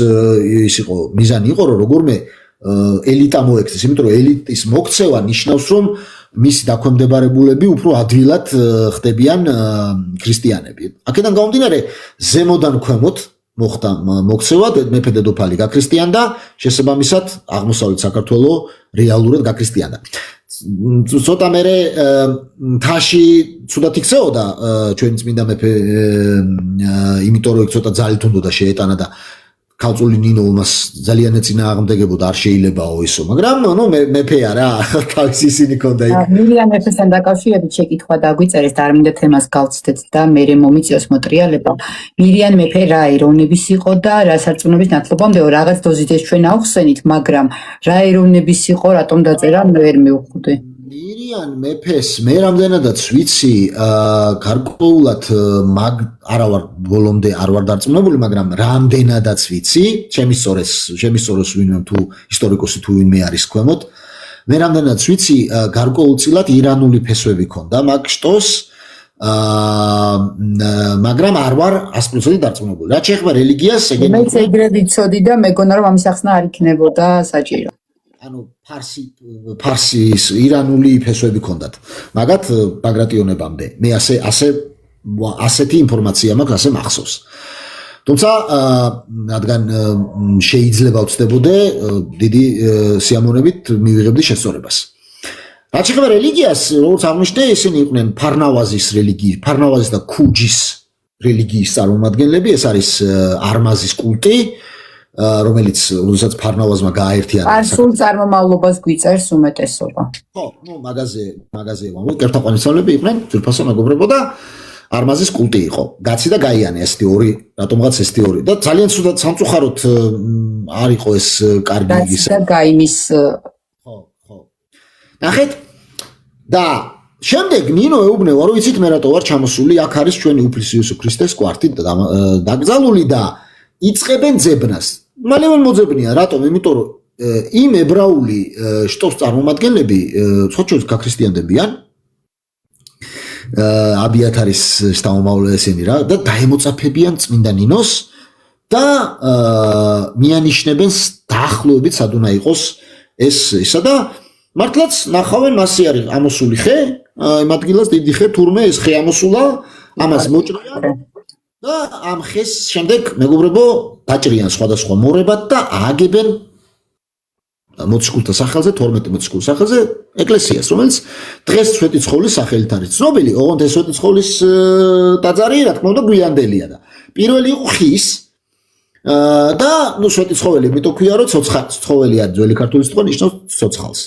ის იყო მიზანი იყო, რომ როგორმე ელიტა მოექცეს, იმიტომ რომ ელიტის მოქცევა ნიშნავს, რომ მისი დაქვემდებარებულები უფრო ადვილად ხდებიან ქრისტიანები. აქედან გამომდინარე ზემოდან ქვემოთ მოხდა მოქცევა, მეფე დედოფალი გაქრისტიანდა, შესაბამისად აღმოსავლეთ საქართველოს რეალურად გაქრისტიანდა. ცოტა მერე თაში ცუდად იქცეოდა ჩვენი წმინდა მეფე, იმიტომ რომ ცოტა ძალით უნდა შეეტანა და ქალწული ნინო მას ძალიან ეწინააღმდეგებოდა, არ შეიძლებაო ისო, მაგრამ მეფე არა, თავის ისინი ქონდა იქ. მირიან მეფესთან დაკავშირებით შეკითხვა დაგვიწერეს და არ მინდა თემას გავცდეთ და მერე მომიწიოს მოტრიალება. მირიან მეფე რა ეროვნების იყო და რა სარწმუნოების ნათლობამდეო, რაღაც დოზით ეს ჩვენ ავხსენით, მაგრამ რა ეროვნების იყო, რატომ დაწერა, ვერ მივხვდი. მირიან მეფეს მე რამდენადაც ვიცი, გარკვეულად არა ვარ ბოლომდე არ ვარ დარწმუნებული, მაგრამ რამდენადაც ვიცი, ჩემი სწორეს ვინმე თუ ისტორიკოსი თუ ვინმე არის ქვემოთ, მე რამდენადაც ვიცი, გარკვეულწილად ირანული ფესვები ქონდა მაგ შტოს, მაგრამ არ ვარ 100% დარწმუნებული. რაც შეეხება რელიგიას, მეც ეგრე ვიცოდი და მეგონა რომ ამის ახსნა არ იქნებოდა საჭირო. ანუ ფარსის ირანული ფესვები ქონდათ. მაგათ ბაგრატიონებამდე. მე ასეთი ინფორმაცია მაქვს, ასე მახსოვს. თუმცა რადგან შეიძლება ვწდებოდე, დიდი სიამოვნებით მივიღებდი შესწორებას. რაც შეეხება რელიგიას, როგორც აღნიშნე, ისინი იყვნენ ფარნავაზის და ქუჯის რელიგიის წარმომადგენლები, ეს არის არმაზის კულტი. რომელიც როდესაც ფარნავაზმა გააერთიანა. სულ წარმომავლობას გვიწერს უმეტესობა. ხო, მაგაზე ვამბობ, კერტაყვანისავლები იყვნენ, ძვირფასო მეგობრებო და არმაზის კულტი იყო. გაცი და გაიანი ესეთი ორი, რატომღაც ესეთი ორი. და ძალიან ცუდად სამწუხაროდ არ იყო ეს კარგი ისა. და გაიმის ხო. ნახეთ და შემდეგ ნინო ეუბნება, რომ იცით მე რატო ვარ ჩამოსული, აქ არის ჩვენი უფლის იესო ქრისტეს კვართი დაკრძალული და იწყებენ ძებნას. მალევე მოძებნია, რატომ? იმიტომ რომ იმ ებრაული შტოს წარმომადგენლები ხოჩოს გაქრისტიანდებიან. აბიათარის შთამომავლე ესენი რა და დაემოწაფებიან წმინდა ნინოს და მიანიშნებენ დაახლოებით სად უნდა იყოს ეს ისა და მართლაც ნახავენ მასე არის ამოსული ხე, იმ ადგილას დიდი ხე თურმე ეს ხე ამოსულა, ამას მოჭრიან და ამ ხეს შემდეგ მეგობრებო დაჭრიან სხვადასხვა მორებად და ააგებენ მოციქულთა სახელზე, 12 მოციქულის სახელზე ეკლესიას, რომელიც დღეს სვეტიცხოვლის სახელით არის ცნობილი. ოღონდ ეს სვეტიცხოვლის ტაძარი, რა თქმა უნდა, გვიანდელია და პირველი იყო ხის და სვეტიცხოველი, იმიტომ ქვია, რომ ცხოველია ძველი ქართული სიტყვა ნიშნავს ცოცხალს.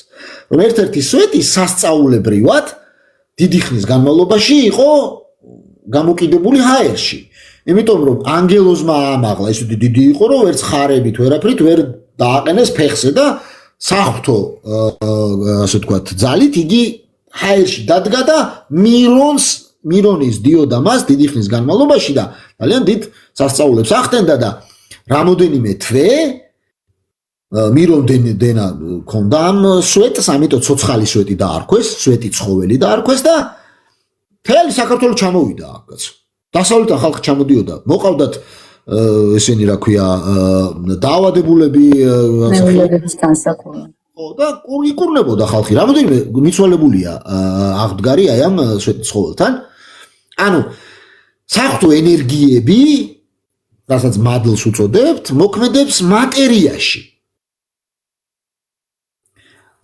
რომ ერთ-ერთი სვეტი სასწაულებრივად დიდი ხნის განმავლობაში იყო გამოკიდებული ჰაერში. იმიტომ რომ ანგელოზმა ამაღლა, ის დიდი იყო, რომ ვერც ხარებით, ვერაფრით ვერ დააყენეს ფეხზე და საღვთო ასე ვთქვათ ძალით იგი ჰაერში დადგა და მირონის დიოდა მას დიდი ხნის განმავლობაში და ძალიან დიდ სასწაულებს ახდენდა და რამოდენიმე თვე მირონდენა ქონდა ამ სვეტს, ამიტომ ცოცხალი სვეტი დაარქვეს, სვეტი ცხოველი დაარქვეს და მთელი საქართველოს ჩამოვიდა აქაც. დასავლეთიდან ხალხი ჩამოდიოდა, მოყავდათ ესენი რა ქვია დაავადებულები, მეუღლების განსაკუთრება. ხო და იკურნებოდა ხალხი. რამოდენიმე მიცვალებულია აღდგარი აი ამ სვეტის ცხოველთან. ანუ საღვთო ენერგიები, რასაც მადლს უწოდებთ, მოქმედებს მატერიაში.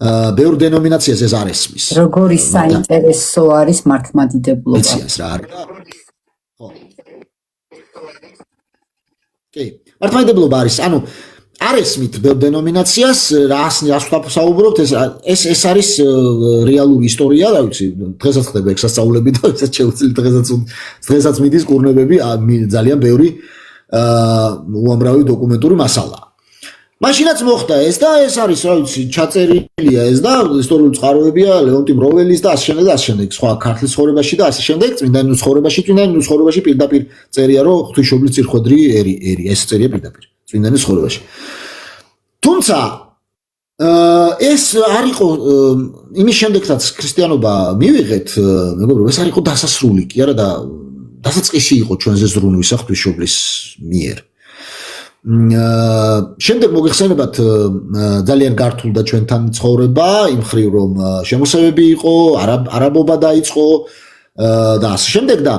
ბევრ დენომინაციას ეს არ ესმის. როგორი საინტერესო არის მართლმადიდებლობა. იცის რა არის. ხო. კი, მართლმადიდებლობა არის, ანუ არ ესმით ბევრ დენომინაციას, რას ვსაუბრობთ, ეს არის რეალური ისტორია, რა ვიცი, დღესაც ხდება ეგ სასწაულები და ესაც შეუძლია დღესაც მიდის კურნებები, ძალიან ბევრი უამრავი დოკუმენტური მასალაა. მაშინაც მოხდა ეს და ეს არის რა ვიცი ჩაწერილია ეს და ისტორიული წყაროებია ლეონტი მროველის და ასე შემდეგ სხვა ქართლის ცხოვრებაში და ასე შემდეგ წმინდანის ცხოვრებაში პირდაპირ წერია რომ ღვთისმშობლის წირხვედრი ერი ეს წერია პირდაპირ წმინდანის ცხოვრებაში თუმცა ეს არ იყო იმის შემდეგაც ქრისტიანობა მივიღეთ მეგობრებო ეს არ იყო დასასრული კი არა და დასაწყისი იყო ჩვენზე ზრუნვისა ღვთისმშობლის მიერ შემდეგ მოგეხსენებათ ძალიან გართულდა ჩვენთან ცხოვრება იმ ხრივ რომ შემოსევები იყო არაბობა დაიწყო და ასე შემდეგ და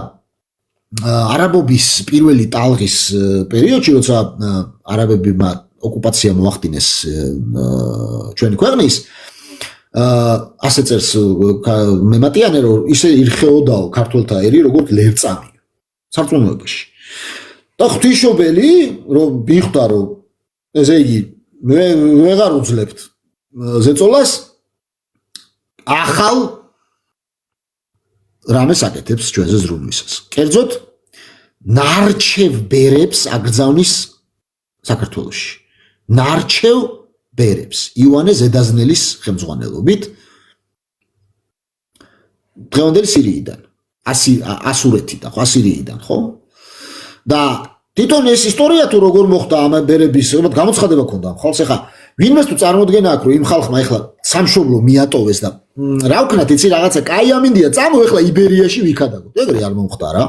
არაბობის პირველი ტალღის პერიოდში როცა არაბებმა ოკუპაცია მოახდინეს ჩვენი ქვეყნის ასე წერს მემატიანე რომ ისე ირხეოდაო ქართველთა ერი როგორც ლერწამი სარწმუნოებაში და ღვთისმშობელი რომ მიხვდა რომ ესე იგი ვეღარ უძლებთ ზეწოლას ახალ რამეს აკეთებს ჩვენზე ზრუნვისას კერძოდ ნარჩევ ბერებს აგრძავნის საქართველოში ნარჩევ ბერებს იოანე ზედაზნელის ხელმძღვანელობით დღევანდელი სირიიდან ასურეთიდან ხო ასირიიდან ხო და თვითონ ეს ისტორია თუ როგორ მოხდა ამ ბერების გამოცხადება ქონდა ხალხს ახლა ვინმეს თუ წარმოდგენა აქვს რომ იმ ხალხმა ახლა სამშობლო მიატოვეს და რა ვქნათ იცი რაღაცა კაი ამინდია წამო ახლა იბერიაში ვიქადაგოთ ეგრე არ მომხდარა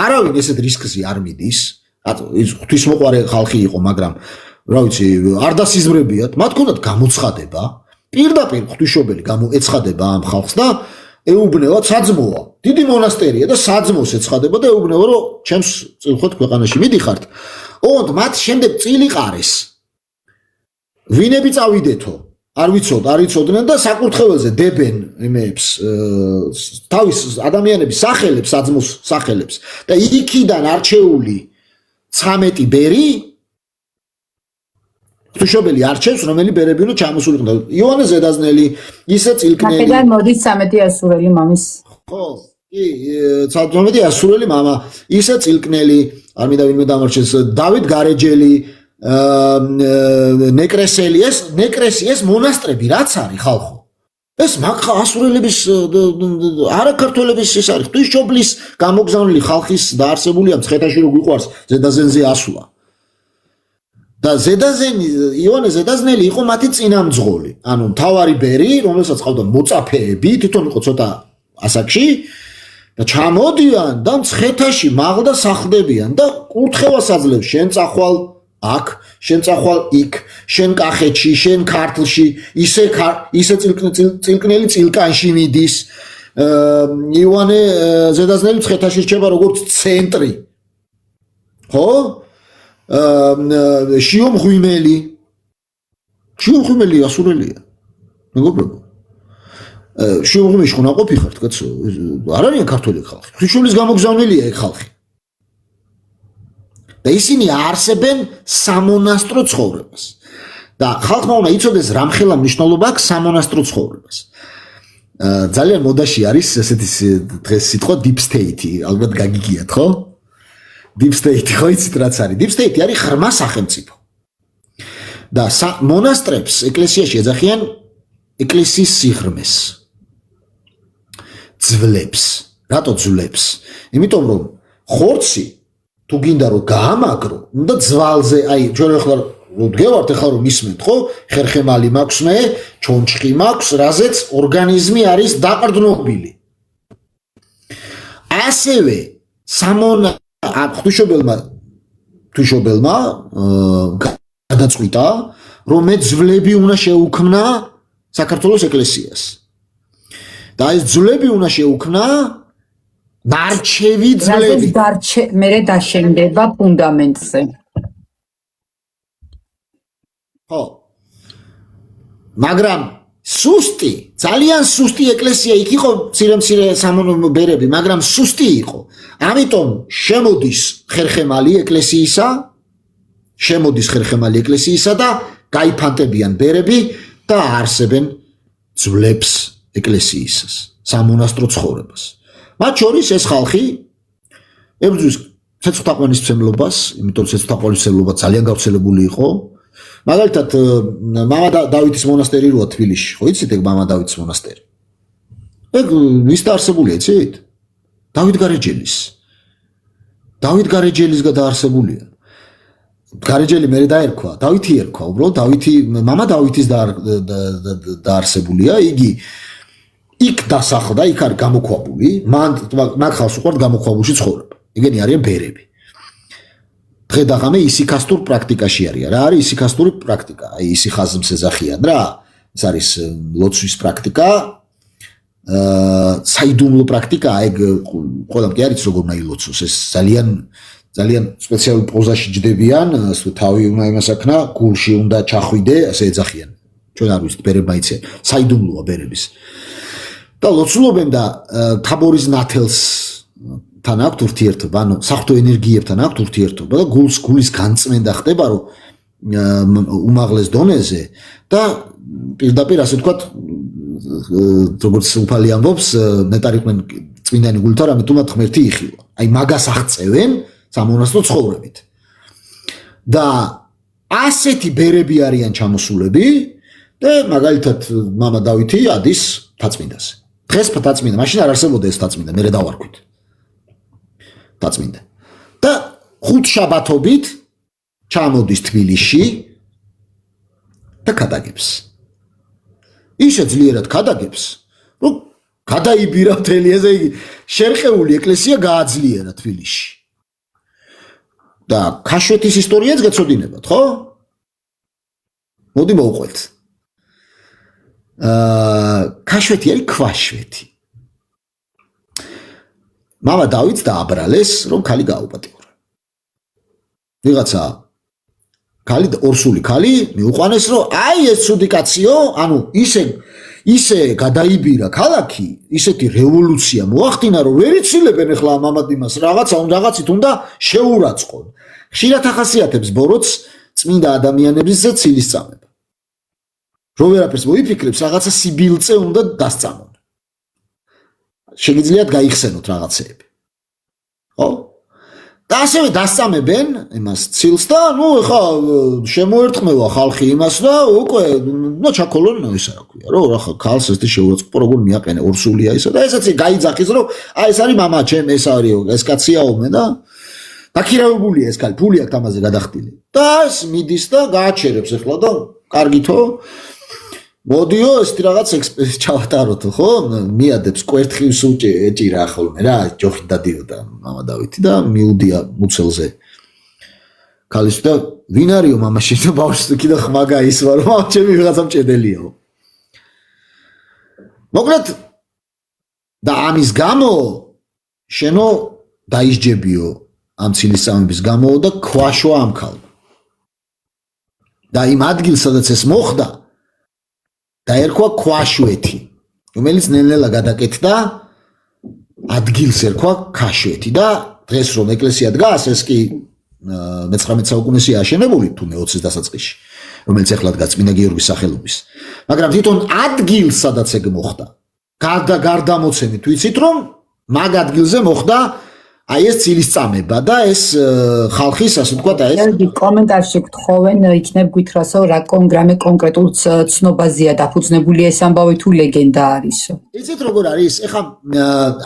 არავინ ესეთ რისკზე არ მიდის ის ღვთისმოყვარე ხალხი იყო მაგრამ რა ვიცი არ დასიზმრებიათ მათ ქონდათ გამოცხადება პირდაპირ ღვთისმშობელი გამოეცხადება ამ ხალხს და ეუბნებათ საძმოა დიდი მონასტერია და საძმოს ეცხადება და ეუბნება რომ ჩემს წილხოთ ქვეყანაში მიდიხართ ოღონდ მათ შემდეგ წილი ყარეს ვინები წავიდეთო არ იცოდნენ და საკურთხეველზე დებენ იმებს თავის ადამიანების სახელებს საძმოს სახელებს და იქიდან არჩეული 13 ბერი ღვთისმშობელი არჩევს რომელი ბერები უნდა ჩამოსულიყო იოანე ზედაზნელი ისე წილკნელი აქედან მოდის 13 ასურელი მამის ხო კი 13 ასურელი მამა ისე წილკნელი არ მინდა ვინმე დამარჩეს დავით გარეჯელი ნეკრესელი ეს მონასტრები რაც არის ხალხო ეს მაგხა ასურელების არაქართველების ის არის ღვთისმშობლის გამოგზავნილი ხალხის დაარსებულია მცხეთაში რო გვიყვარს ზედაზენზე ასვლა და იოანე ზედაზნელი იყო მათი წინამძღოლი ანუ მთავარი ბერი რომელსაც ყავდა მოწაფეები თვითონ იყო ცოტა ასაკში და ჩამოდიან და მცხეთაში მაღლა სახლდებიან და კურთხევას აძლევს შენ წახვალ აქ შენ წახვალ იქ შენ კახეთში შენ ქართლში ისე წილკნელი წილკანში მიდის იოანე ზედაზნელი მცხეთაში რჩება როგორც ცენტრი ხო შიომღვიმელი ასურელია მეგობრებო შიომღვიმეში ხო ნაყოფი ხართ კაცო არ არიან ქართველი ხალხი ღვთისმშობლის გამოგზავნილია ეგ ხალხი და ისინი არსებენ სამონასტრო ცხოვრებას და ხალხმა უნდა იცოდეს რამხელა მნიშვნელობა აქვს სამონასტრო ცხოვრებას ძალიან მოდაში არის ესეთი დღეს სიტყვა deep state ალბათ გაგიგიათ ხო deep state ხო იცით რაც არის deep state არის ღრმა სახელმწიფო და მონასტრებს ეკლესიაში ეძახიან ეკლესიის სიღრმეს. ძვლებს. რატო ძვლებს? იმიტომ რომ ხორცი თუ გინდა რომ გაამაგრო, უნდა ძვალზე, აი ჩვენ ახლა ვდგევართ ახლა რომ ისმენთ, ხო? ხერხემალი მაქვს მე, ჩონჩხი მაქვს, რაზეც ორგანიზმი არის დაყრდნობილი. ასევე ღვთისმშობელმა გადაწყვიტა, რომ მე ძვლები უნდა შეუქმნა საქართველოს ეკლესიას. და ეს ძვლები უნდა შეუქმნა ნარჩევი ძვლები. მერე დაშენდება ფუნდამენტზე. ხო. მაგრამ სუსტი, ძალიან სუსტი ეკლესია იქ იყო, მცირე სამონო ბერები, მაგრამ სუსტი იყო. ამიტომ შემოდის ხერხემალი ეკლესიისა და გაიფანტებიან ბერები და არსებენ ძვლებს ეკლესიისას, სამონასტრო ცხოვრებას. მათ შორის ეს ხალხი ებრძვის ცეცხლთაყვანისმცემლობას, იმიტომ რომ ცეცხლთაყვანისმცემლობა ძალიან გავრცელებული იყო. მაგალითად, მამა დავითის მონასტერი როა თბილისში, ხო იცით ეგ მამა დავითის მონასტერი? ეგ ვის დაარსებულია, იცით? დავით გარეჯელის გადაარსებულია. გარეჯელი მერე დაერქვა, დავითი ერქვა, უბრალოდ მამა დავითის დაარსებულია, იგი იქ დასახლდა, იქ არის გამოქვაბული, მაგ ხალხს უყვართ გამოქვაბულში ცხოვრება. ეგენი არიან ბერები. დღე-დაღამე ისიქასტურ პრაქტიკაში არიან. რა არის ისიქასტური პრაქტიკა? აი ისიხაზმს ეძახიან რა. ეს არის ლოცვის პრაქტიკა, საიდუმლო პრაქტიკა, ეგ ყველამ კი არის როგორ უნდა ილოცოს. ეს ძალიან სპეციალურ პოზაში ჯდებიან, თავი უნდა იმასაკნა, გულში უნდა ჩახვიდე, ასე ეძახიან. ჩვენ არ ვიცით, ბერებმა იციან. საიდუმლოა ბერების. და ლოცულობენ და თაბორის ნათელს თან აქვთ ურთიერთობა, ანუ საღვთო ენერგიებთან აქვთ ურთიერთობა და გულის განწმენდა ხდება, რომ უმაღლეს დონეზე და პირდაპირ ასე ვთქვათ, როგორც უფალი ამბობს, ნეტარიყვნენ წმინდანი გულთა, რამეთუმად ღმერთი იხილა. აი მაგას აღწევენ სამონასტრო ცხოვრებით. და ასეთი ბერები არიან ჩამოსულები და მაგალითად მამა დავითი ადის თაწმინდაზე. დღეს თაწმინდა, მაშინ არ არსებობდა ეს თაწმინდა, მერე დავარქვით. თაწმინდა. და ხუთშაბათობით ჩამოდის თბილისში და გადაგებს. ისე ძლიერად გადაგებს, რომ გადაიბირა მთელი ესე იგი შერყეული ეკლესია გააძლიერა თბილისში. და ქაშვეთის ისტორიაც გეცოდინებათ, ხო? მოდი მოვყვეთ. ქაშვეთი არის ქვაშვეთი. მამა დავითს დააბრალეს, რომ ქალი გააუპატიურა. ვიღაცა ქალი ორსული ქალი მიუყვანეს, რომ აი ეს ცუდი კაციო, ანუ ისე გადაიბირა ქალაქი, ისეთი რევოლუცია მოახდინა, რომ ვერ იცილებენ ახლა მამად იმას, რაღაცით უნდა შეურაცხონ. ხშირად ახასიათებს ბოროტს წმინდა ადამიანების ცილის წამება. რომ ვერაფერს მოიფიქრებს, რაღაცა სიბილწე უნდა დასწამონ. შეგიძლიათ გაიხსენოთ რაღაცეები. ხო? და ასევე დასწამებენ იმას ცილს და ნუ ეხა შემოერტყმევა ხალხი იმას და უკვე ჩაქოლონ ისა რა ქვია, რომ ახლა ქალს ესეთი შეურაცხყოფა როგორ მიაყენე, ორსულია ისა და ესაც გაიძახის, რომ აი ეს არის მამა ჩემ, ეს არისო, ეს კაციაო მე და დაქირავებულია ეს ქალი, ფული აქვს ამაზე გადახდილი. და ეს მიდის და გააჩერებს ახლა და კარგითო მოდიო ეს რაღაც ჩავატაროთო, ხო? მიადებს კვერთხის ეჭირა ხოლმე რა, ჯოხი დადიოდა მამა დავითი და მიუდია მუცელზე. ქალის და ვინ არისო მამა შენ ბავშვს კიდე ხმა გაისვა, რომ ჩემი ვიღაცა მჭედელიაო. მოკლედ და ამის გამო შენო დაისჯებიო ამ ცილის წამების გამო და ქვაშვა ამ ქალმა. და იმ ადგილს სადაც ეს მოხდა დაერქვა ქვაშვეთი, რომელიც ნელ-ნელა გადაკეთდა ადგილს ერქვა ქაშვეთი და დღეს რომ ეკლესია დგას, ეს კი მე-19 საუკუნეში აშენებული თუ მე-20-ის დასაწყისში, რომელიც ეხლა დგას წმინდა გიორგის სახელობის. მაგრამ თვითონ ადგილს სადაც ეგ მოხდა, გარდამოცემით ვიცით რომ მაგ ადგილზე მოხდა აი ეს ცილისწამება და ეს ხალხის ასე ვთქვათ აი ეს ერთი კომენტარში გთხოვენ იქნებ გითხრასო რა კონკრეტულ ცნობაზეა დაფუძნებული ეს ამბავი თუ ლეგენდა არისო. იცით როგორ არის? ეხლა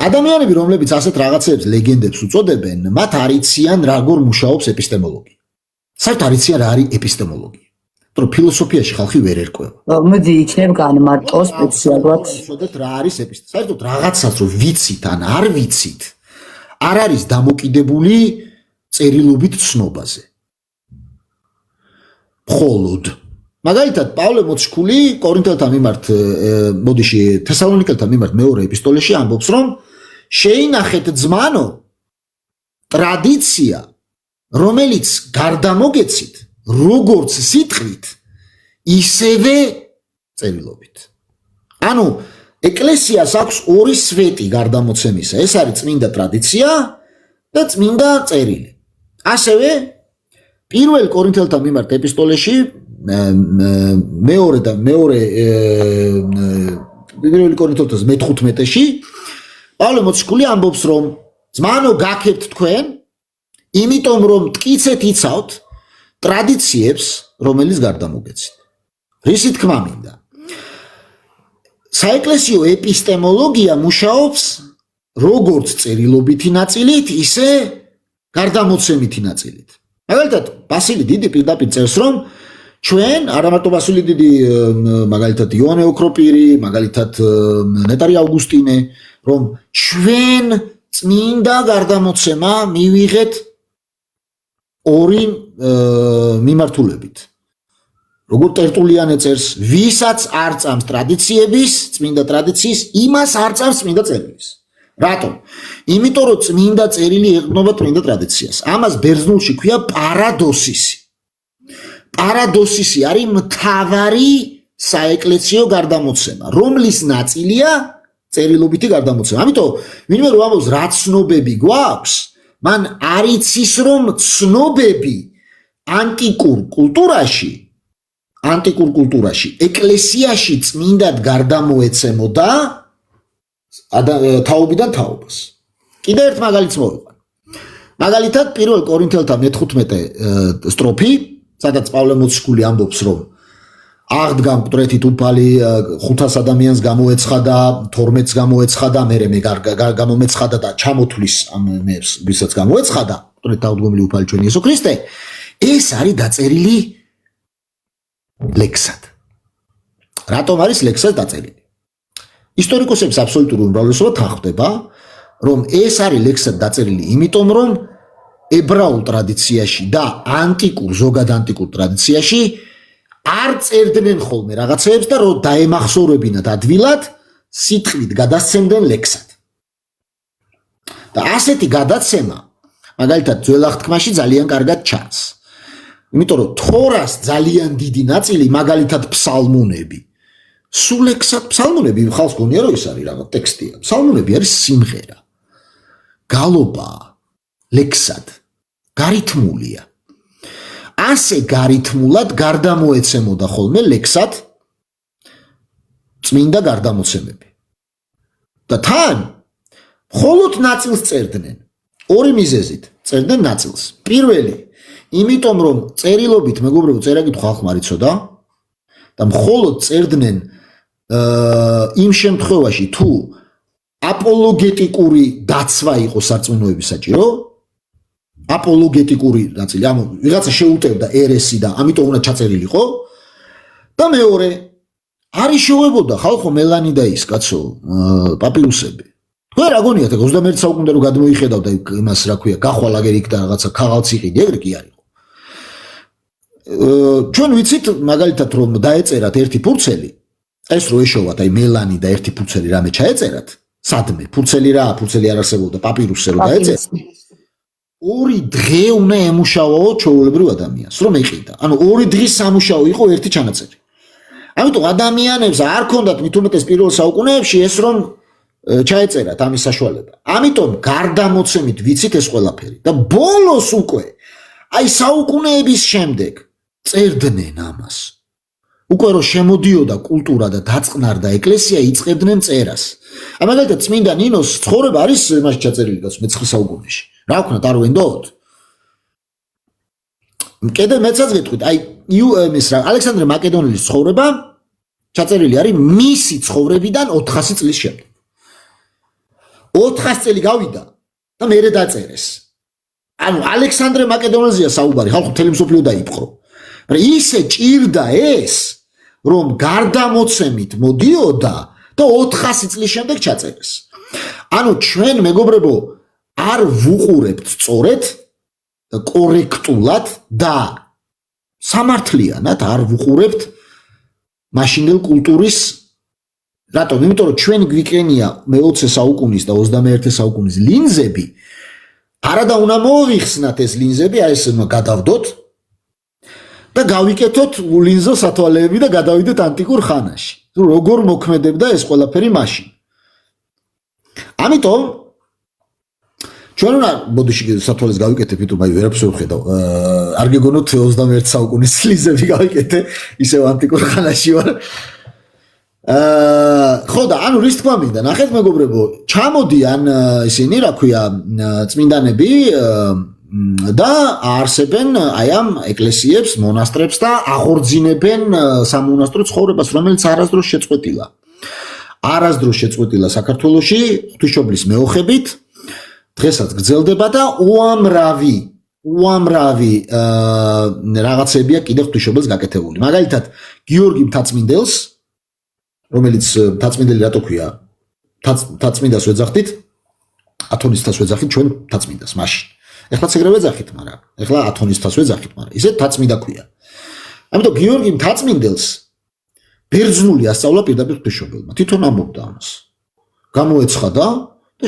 ადამიანები რომლებიც ასეთ რაღაცებს ლეგენდებს უწოდებენ, მათ არიციან როგორ მუშაობს ეპისტემოლოგია. საერთოდ არიციან რა არის ეპისტემოლოგია. თორე ფილოსოფიაში ხალხი ვერ ერკვევა. მოდი იქნებ განმარტო სპეციალურად. უწოდეთ რა არის ეპისტემოლოგია. საერთოდ რაღაცას რო ვიცით ან არ ვიცით, არ არის დამოკიდებული წერილობით ცნობაზე. მხოლოდ მაგალითად პავლე მოციქული კორინთელთა მიმართ მოდიში თესალონიკელთა მიმართ მეორე ეპისტოლეში ამბობს რომ შეინახეთ ძმანო ტრადიცია რომელიც გარდამოგეცით როგორც სიტყვით ისევე წერილობით. ანუ ეკლესიას აქვს ორი სვეტი გარდამოცემისა. ეს არის წმინდა ტრადიცია და წმინდა წერილი. ასევე პირველ კორინთელთა მიმართ ეპისტოლეში პირველ კორინთელთა მე-15-ში პავლე მოციქული ამბობს რომ ძმანო გაქებთ თქვენ იმიტომ რომ მტკიცეთ იცავთ ტრადიციებს რომელიც გარდამოგეცით. რისი თქმა მინდა? საეკლესიო ეპისტემოლოგია მუშაობს როგორც წერილობითი ნაწილით, ისე გარდამოცემითი ნაწილით. მაგალითად, ბასილი დიდი პირდაპირ წერს, რომ ჩვენ არა მარტო ბასილი დიდი, მაგალითად იოანე ოქროპირი, მაგალითად ნეტარი ავგუსტინე, რომ ჩვენ წმინდა გარდამოცემა მივიღეთ ორი მიმართულებით. როგორ ტერტულიანე წერს, ვისაც არ წამს ტრადიციების, წმინდა ტრადიციის, იმას არ წამს წმინდა წერილის. რატომ? იმიტომ რომ წმინდა წერილი ეყრდნობა წმინდა ტრადიციას. ამას ბერძნულში ქვია პარადოსისი. პარადოსისი არის მთავარი საეკლესიო გარდამოცემა, რომლის ნაწილია წერილობითი გარდამოცემა. ამიტომ ვინმე რომ ამბობს რა ცნობები გვაქვს, მან არ იცის რომ ცნობები ანტიკურ კულტურაში ეკლესიაში წმინდად გარდამოეცემოდა თაობიდან თაობას. კიდევ ერთ მაგალითს მოვიყვან. მაგალითად პირველ კორინთელთა მე-15 სტროფი, სადაც პავლე მოციქული ამბობს რომ აღდგა მკვდრეთით უფალი 500 ადამიანს გამოეცხადა, 12-ს გამოეცხადა, მერე მე გამომეცხადა და ჩამოთვლის ამ მეს, ვისაც გამოეცხადა, მკვდრეთ დაუდგომელი უფალი ჩვენი იესო ქრისტე. ეს არის დაწერილი ლექსად. რატომ არის ლექსად დაწერილი? ისტორიკოსებს აბსოლუტური უმრავლესობა თანხმდება, რომ ეს არის ლექსად დაწერილი, იმიტომ რომ ებრაულ ტრადიციაში და ზოგად ანტიკურ ტრადიციაში არ წერდნენ ხოლმე რაღაცეებს და რომ დაემახსოვრებინათ ადვილად, სიტყვით გადასცემდნენ ლექსად. და ასეთი გადაცემა, მაგალითად ძველ აღთქმაში ძალიან კარგად ჩანს. იმიტომ რომ თორას ძალიან დიდი ნაწილი, მაგალითად ფსალმუნები, სულ ლექსად ფსალმუნები ხალხს გონია რომ ეს არის რაღაც ტექსტია. ფსალმუნები არის სიმღერა. გალობა ლექსად გარითმულია. ასე გარითმულად გარდამოეცემოდა ხოლმე ლექსად წმინდა გარდამოცემები. და თან მხოლოდ ნაწილს წერდნენ. ორი მიზეზით წერდნენ ნაწილს. პირველი, იმიტომ რომ წერილობით მეგობრებო წერა-კითხვა ხალხმა არ იცოდა და მხოლოდ წერდნენ იმ შემთხვევაში თუ აპოლოგეტიკური დაცვა იყო სარწმუნოების საჭირო, აპოლოგეტიკური ნაწილი, ანუ ვიღაცა შეუტევდა ერესი და ამიტომ უნდა ჩაწერილიყო. და მეორე, არ იშოვებოდა ხალხო მელანი და ის კაცო პაპირუსები. თქვენ რა გონიათ 21 საუკუნდე რომ გადმოიხედავდა იმას რა ქვია, გახვალ აგერ იქ და რაღაცა ქაღალდს იყიდი, ეგრე კი არ იყო. ჩვენ ვიცით მაგალითად რომ დაეწერათ ერთი ფურცელი, ეს რო ეშოვათ, აი მელანი და ერთი ფურცელი რამე ჩაეწერათ, სადმე ფურცელი რა, ფურცელი არ არსებობდა, პაპირუსზე რო დაეწერათ. ორი დღე უნდა ემუშაოო ჩვეულებრივ ადამიანს, რომ ეყიდა. ანუ ორი დღის სამუშაო იყო ერთი ჩანაწერი. ამიტომ ადამიანებს არ ქონდათ მით უმეტეს პირველ საუკუნეებში ეს რომ ჩაეწერათ ამის საშუალება. ამიტომ გარდამოცემით ვიცით ეს ყველაფერი. და ბოლოს უკვე აი საუკუნეების შემდეგ წერდნენ ამას. უკვე რომ შემოდიოდა კულტურა და დაწყნარდა ეკლესია, იწყებდნენ წერას. მაგალითად წმინდა ნინოს ცხოვრება არის იმაში ჩაწერილი 9 საუკუნეში. რა ვქნათ არ ვენდოთ? კიდე მეცაც გეტყვით, აი ის რა ალექსანდრე მაკედონელის ცხოვრება ჩაწერილი არის მისი ცხოვრებიდან 400 წლის შემდეგ. 400 წელი გავიდა და მერე დაწერეს. ანუ ალექსანდრე მაკედონელზეა საუბარი, ხალხო მთელი მსოფლიო დაიპყრო. მაგრამ ისე ჭირდა ეს, რომ გარდამოცემით მოდიოდა და 400 წლის შემდეგ ჩაწერეს. ანუ ჩვენ მეგობრებო არ ვუყურებთ სწორედ და კორექტულად და სამართლიანად არ ვუყურებთ მაშინდელ კულტურის რატომ? იმიტომ რომ ჩვენ გვიკენია მე-20 საუკუნის და 21 საუკუნის ლინზები, არადა უნდა მოვიხსნათ ეს ლინზები, აი ეს გადავდოთ და გავიკეთოთ ლინზო სათვალეები და გადავიდეთ ანტიკურ ხანაში. როგორ მოქმედებდა ეს ყველაფერი მაშინ. ამიტომ ჩვენ უნდა ბოდიში სათვალეს გავიკეთებ, იმიტომ რომ აი ვერაფერს ვერ ხედავ. არ გეგონოთ 21 საუკუნის ლინზები გავიკეთე, ისევ ანტიკურ ხანაში ვარ. ხო და ანუ რის თქმა მინდა, ნახეთ მეგობრებო, ჩამოდიან ისინი, რა ქვია, წმინდანები და არსებენ აი ამ ეკლესიებს, მონასტრებს და აღორძინებენ სამონასტრო ცხოვრებას, რომელიც არასდროს შეწყვეტილა. არასდროს შეწყვეტილა საქართველოში ღვთისმშობლის მეოხებით, დღესაც გრძელდება და უამრავი რაღაცებია კიდე ღვთისმშობელს გაკეთებული. მაგალითად, გიორგი მთაწმინდელს, რომელიც მთაწმინდელი რატო ქვია? მთაწმინდას ვეძახდით, ათონისთას ვეძახით ჩვენ მთაწმინდას მაშინ. ეხლაც ეგრევე ვეძახით, მაგრამ ეხლა ათონისთას ვეძახით, მაგრამ ისე მთაწმინდა ქვია. ამიტომ გიორგი მთაწმინდელს ბერძნული ასწავლა პირდაპირ ღვთისმშობელმა. თვითონ ამბობდა ამას. გამოეცხადა და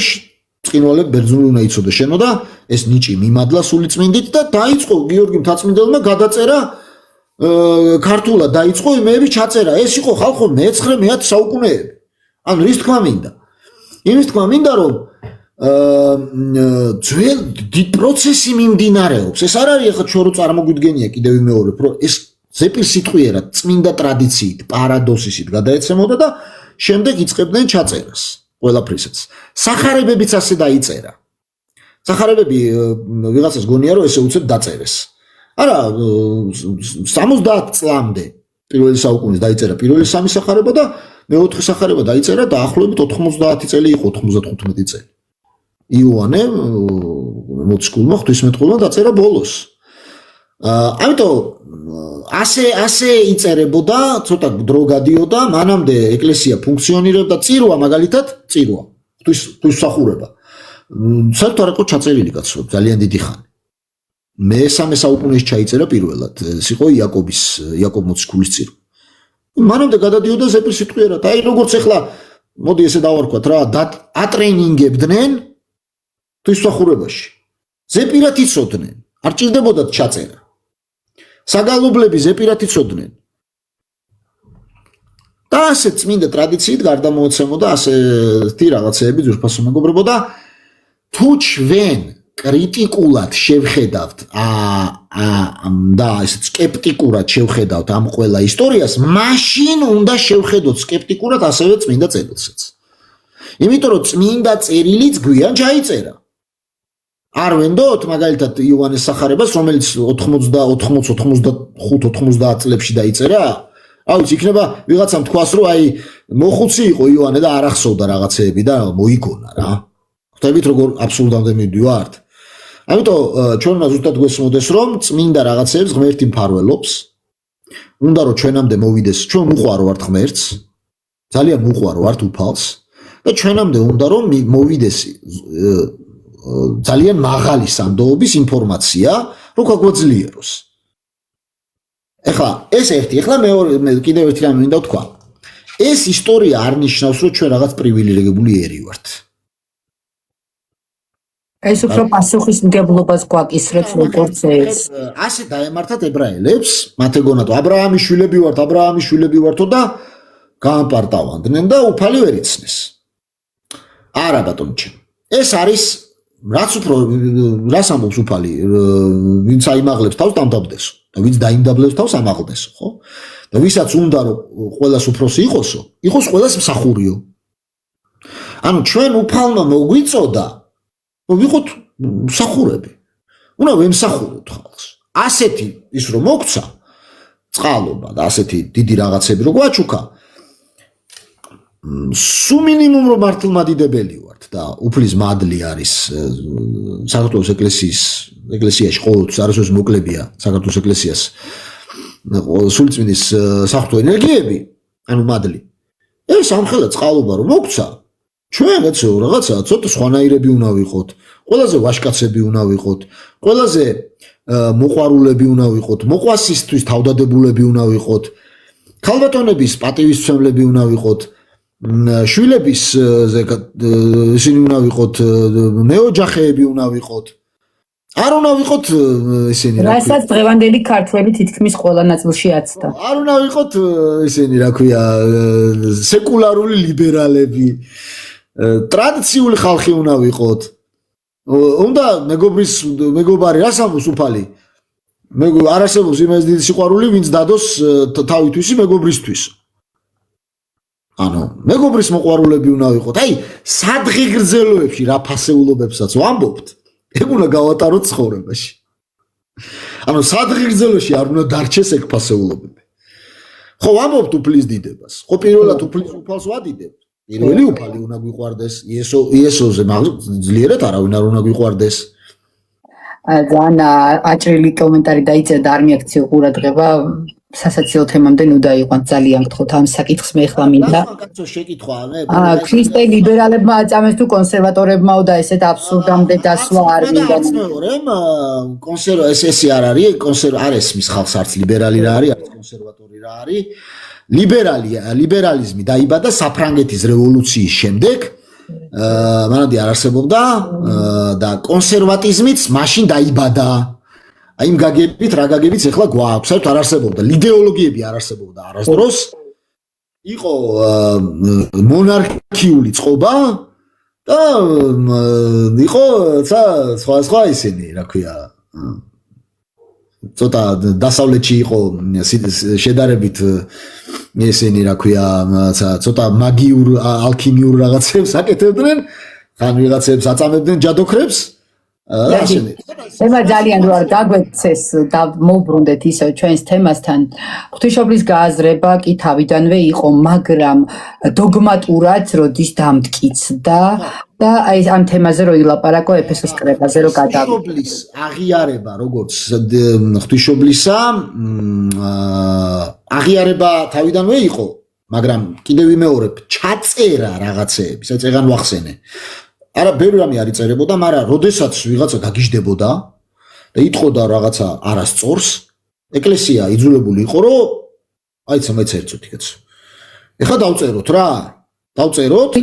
წინვალე ბერძნული უნდა იცოდე შენო და ეს ნიჭი მიმადლა სული წმინდით და დაიწყო გიორგი მთაწმინდელმა გადაწერა ქართულად დაიწყო იმეები ჩაწერა. ეს იყო ხალხო მე-9 საუკუნეები. ანუ რის თქმა მინდა? იმის თქმა მინდა რომ ძველ პროცესი მიმდინარეობს. ეს არ არის ახლა ჩვენ რო წარმოგვიდგენია კიდევ ვიმეორებ, რომ ეს ზეპირ სიტყვიერად წმინდა ტრადიციით, პარადოსისით გადაეცემოდა და შემდეგ იწყებდნენ ჩაწერას ყველაფრისაც. სახარებებიც ასე დაიწერა. სახარებები ვიღაცას გონია რომ ესე უცებ დაწერეს. არა 70 წლამდე პირველი საუკუნის დაიწერა პირველი სამი სახარება და მე-4 სახარება დაიწერა დაახლოებით 90 წელი იყო 95 წელი. იოანე მოციქულმა ღვთისმეტყველმა დაწერა ბოლოს. ამიტომ ასე იწერებოდა, ცოტა დრო გადიოდა, მანამდე ეკლესია ფუნქციონირებდა, წირვა მაგალითად, წირვა, ღვთისმსახურება. საერთოდ არ იყო ჩაწერილი კაცო, ძალიან დიდი ხანი. მე-3 საუკუნეში ჩაიწერა პირველად, ეს იყო იაკობ მოციქულის წირვა. მანამდე გადადიოდა ზეპირ სიტყვიერად, აი როგორც ეხლა, მოდი ესე დავარქვათ რა, ატრენინგებდნენ ღვთისმსახურებაში. ზეპირად იცოდნენ, არ ჭირდებოდათ ჩაწერა. საგალობლები ზეპირად იცოდნენ. და ასე წმინდა ტრადიციით გარდამოეცემოდა ასეთი რაღაცეები ძვირფასო მეგობრებო და თუ ჩვენ კრიტიკულად შევხედავთ და ესე სკეპტიკურად შევხედავთ ამ ყველა ისტორიას, მაშინ უნდა შევხედოთ სკეპტიკურად ასევე წმინდა წერილსაც. იმიტომ რომ წმინდა წერილიც გვიან ჩაიწერა. არ ვენდოთ მაგალითად იოანეს სახარებას, რომელიც 80-90 წლებში დაიწერა. რა ვიცი, იქნება ვიღაცამ თქვას, რომ აი მოხუცი იყო იოანე და არ ახსოვდა რაღაცეები და მოიგონა რა. ხვდებით როგორ აბსურდამდე მივდივართ. ამიტომ ჩვენ უნდა ზუსტად გვესმოდეს, რომ წმინდა რაღაცეებს ღმერთი მფარველობს. უნდა რომ ჩვენამდე მოვიდეს, ჩვენ უყვარო ვართ ღმერთს, ძალიან უყვარო ვართ უფალს და ჩვენამდე უნდა რომ მოვიდეს ძალიან მაღალი სანდოობის ინფორმაცია, რომ გაგვაძლიეროს. ეხლა ეს ერთი, ეხლა მე კიდევ ერთი რამე მინდა ვთქვა. ეს ისტორია არ ნიშნავს, რომ ჩვენ რაღაც პრივილეგირებული ერი ვართ. ეს უფრო პასუხისმგებლობას გვაკისრებს როგორც ეს. ასე დაემართათ ებრაელებს, მათ ეგონათ ა ブラ ამის შვილები ვართო და გაამპარტავანდნენ და უფალი ვერ იცნეს. არა ბატონო ჩემ. ეს არის რაც უფრო რას ამბობს უფალი, ვინც აიმაღლებს თავს დამდაბდესო და ვინც დაიმდაბლებს თავს ამაღლდესო, ხო? და ვისაც უნდა რომ ყველას უფროსი იყოსო, იყოს ყველას მსახურიო. ანუ ჩვენ უფალმა მოგვიწოდა, რომ ვიყოთ მსახურები. უნდა ვემსახუროთ ხალხს. ასეთი ის რომ მოგცა წყალობა და ასეთი დიდი რაღაცები რო გვაჩუქა, სულ მინიმუმ რომ მართლმადიდებელი ვართ და უფლის მადლი არის საქართველოს ეკლესიაში ყოველთვის არასოდეს მოკლებია საქართველოს ეკლესიას სულწმინდის საღვთო ენერგიები, ანუ მადლი. ეს ამხელა წყალობა რომ მოგცა, ჩვენ რაღაცა ცოტა სხვანაირები უნდა ვიყოთ, ყველაზე ვაშკაცები უნდა ვიყოთ, ყველაზე მოყვარულები უნდა ვიყოთ, მოყვასისთვის თავდადებულები უნდა ვიყოთ, ქალბატონების პატივისცემლები უნდა ვიყოთ, შვილების ისინი უნდა ვიყოთ, მეოჯახეები უნდა ვიყოთ. არ უნდა ვიყოთ ისინი რასაც დღევანდელი ქართველი თითქმის ყველა ნაწილში აცდა. არ უნდა ვიყოთ ისინი რა ქვია სეკულარული ლიბერალები, ტრადიციული ხალხი უნდა ვიყოთ. უნდა მეგობარი რას ამბობს უფალი? არ არსებობს იმას დიდი სიყვარული, ვინც დადოს თავისთვის მეგობრისთვის. ანუ მეგობრის მოყვარულები უნდა ვიყოთ. აი, სადღი გრძელოებში რა ფასეულობებსაც ვამბობთ, ეგ უნდა გავატაროთ ცხოვრებაში. ანუ სადღი გრძელოში არ უნდა დარჩეს ეგ ფასეულობები. ხო, ვამბობთ უფლის დიდებას. ხო, პირველად უფლის უფალს ვადიდებთ. პირველი უფალი უნდა გვიყვარდეს, იესოზე ძლიერად არავინ არ უნდა გვიყვარდეს. ძალიან აჭრილი კომენტარი დაიწერა და არ მიაქციო ყურადღება. სასაცილო თემამდე ნუ დაიყვანთ, ძალიან გთხოვთ ამ საკითხს მე ხლა მინდა. კაცო შეკითხვა, ქრისტე ლიბერალებმა აწამეს თუ კონსერვატორებმაო და ესეთ აბსურდამდე დასვა არ მინდა. ესე არ არის, არ ესმის ხალხს არც ლიბერალი რა არის, არც კონსერვატორი რა არის. ლიბერალიზმი დაიბადა საფრანგეთის რევოლუციის შემდეგ, მანამდე არ არსებობდა და კონსერვატიზმიც მაშინ დაიბადა. აი იმ გაგებით, რა გაგებით ეხლა გვაქვს, საერთოდ არ არსებობდა, იდეოლოგიები არ არსებობდა არასდროს. იყო მონარქიული წყობა და იყო სხვა ისინი, რა ქვია, ცოტა დასავლეთში იყო შედარებით ისინი, რა ქვია, ცოტა მაგიურ, ალქიმიურ რაღაცებს აკეთებდნენ, ხან ვიღაცებს აწამებდნენ ჯადოქრებს. ეხლა ძალიან რო არ გაგვეცეს და მოვბრუნდეთ ისევ ჩვენს თემასთან. ღვთისმშობლის გააზრება კი თავიდანვე იყო, მაგრამ დოგმატურად როდის დამტკიცდა და აი ამ თემაზე რო ილაპარაკო ეფესოს კრებაზე რო გადავიდა. ღვთისმშობლის აღიარება როგორც ღვთისმშობლისა აღიარება თავიდანვე იყო, მაგრამ კიდევ ვიმეორებ, ჩაწერა რაღაცეები, წეგან ვახსენე. არა, ბევრი რამე არ იწერებოდა, მაგრამ როდესაც ვიღაცა გაგიჟდებოდა და იტყოდა რაღაცა არასწორს, ეკლესია იძულებული იყო, რომ აიცა მეც ერთწუთი კაცო. ეხლა დავწეროთ რა. დავწეროთ.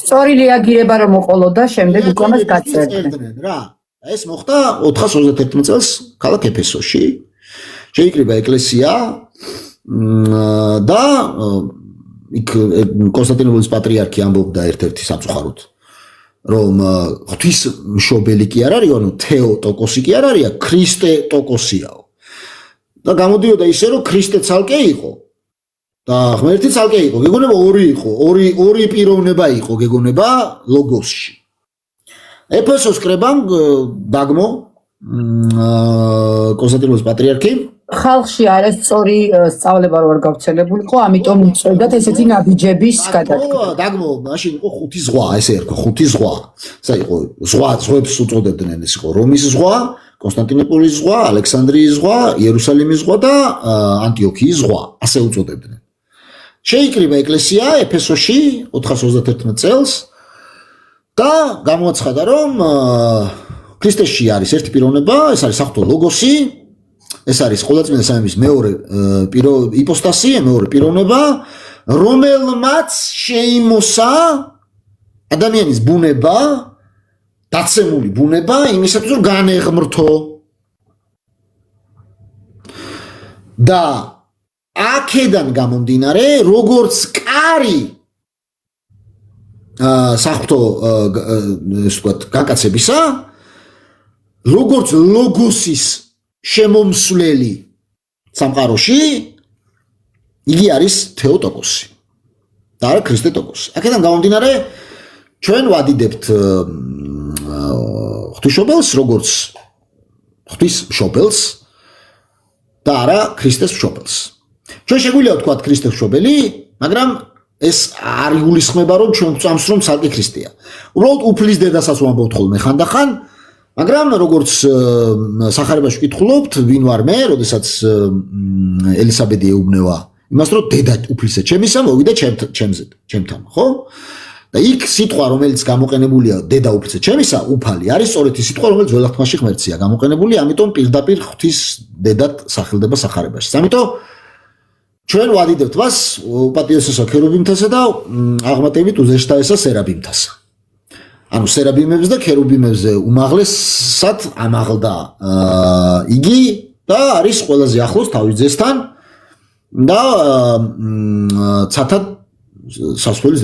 სწორი რეაგირება რომ მოყოლოდა, შემდეგ უკვე მას გაწერდნენ რა. ეს მოხდა 421 წელს ქალაქ ეფესოში. შეიკრიბა ეკლესია და იქ კონსტანტინოპოლის პატრიარქი ამბობდა ერთ-ერთი სამწუხაროდ, რომ ღვთისმშობელი კი არ არის, ანუ თეოტოკოსი კი არ არის, ქრისტე ტოკოსიაო. და გამოდიოდა ისე, რომ ქრისტე ცალკე იყო და ღმერთი ცალკე იყო. გეგონება ორი იყო, ორი პიროვნება იყო გეგონება ლოგოსში. ეფესოს კრებამ დაგმო კონსტანტინოპოლის პატრიარქი ხალხში არასწორი სწავლება რო არ გავრცელებულიყო, ამიტომ უწევდათ ესეთი ნაბიჯების გადადგმა. დაგმო, მაშინ იყო ხუთი ზღვა, ესე ერქვა, ხუთი ზღვა. ესა იყო ზღვებს უწოდებდნენ, ეს იყო რომის ზღვა, კონსტანტინოპოლის ზღვა, ალექსანდრიის ზღვა, იერუსალიმის ზღვა და ანტიოქიის ზღვა, ასე უწოდებდნენ. შეიკრიბა ეკლესია ეფესოში 421 წელს და გამოაცხადა, რომ ქრისტეში არის ერთი პიროვნება, ეს არის საღვთო ლოგოსი. ეს არის ყოვლადწმინდა სამების მეორე იპოსტასი, მეორე პიროვნება, რომელმაც შეიმოსა ადამიანის ბუნება, დაცემული ბუნება იმისათვის, რომ განეღმრთო. და აქედან გამომდინარე, როგორც კარი საღვთო ეს ვთქვათ, გაკაცებისა, როგორც ლოგოსის შემომსვლელი სამყაროში, იგი არის თეოტოკოსი და არა ქრისტე ტოკოსი. აქედან გამომდინარე, ჩვენ ვადიდებთ ღვთისმშობელს როგორც ღვთისმშობელს და არა ქრისტეს მშობელს. ჩვენ შეგვიძლია ვთქვათ ქრისტეს მშობელი, მაგრამ ეს არ იგულისხმება რომ ჩვენ გვწამს რომ ცალკე ქრისტეა. უბრალოდ უფლის დედასაც ვამბობთ ხოლმე ხანდახან, მაგრამ როგორც სახარებაში ვკითხულობთ, ვინ ვარ მე, როდესაც ელისაბედი ეუბნება იმას რომ დედა უფლისა ჩემისა მოვიდა ჩემთან, ხო? და იქ სიტყვა რომელიც გამოყენებულია დედა უფლისა ჩემისა, უფალი არის სწორედ ის სიტყვა რომელიც ველახთმაში ღმერთია გამოყენებული, ამიტომ პირდაპირ ღვთის დედად სახელდება სახარებაში. ამიტომ ჩვენ ვადიდებთ მას უპატიოსესა ქერუბიმთასა და აღმატებით უზეშთაესა სერაბიმთასა. ანუ სერაბიმებს და ქერუბიმებზე უმაღლესად ამაღლდა იგი და არის ყველაზე ახლოს თავის ძესთან და ცათად სასწველის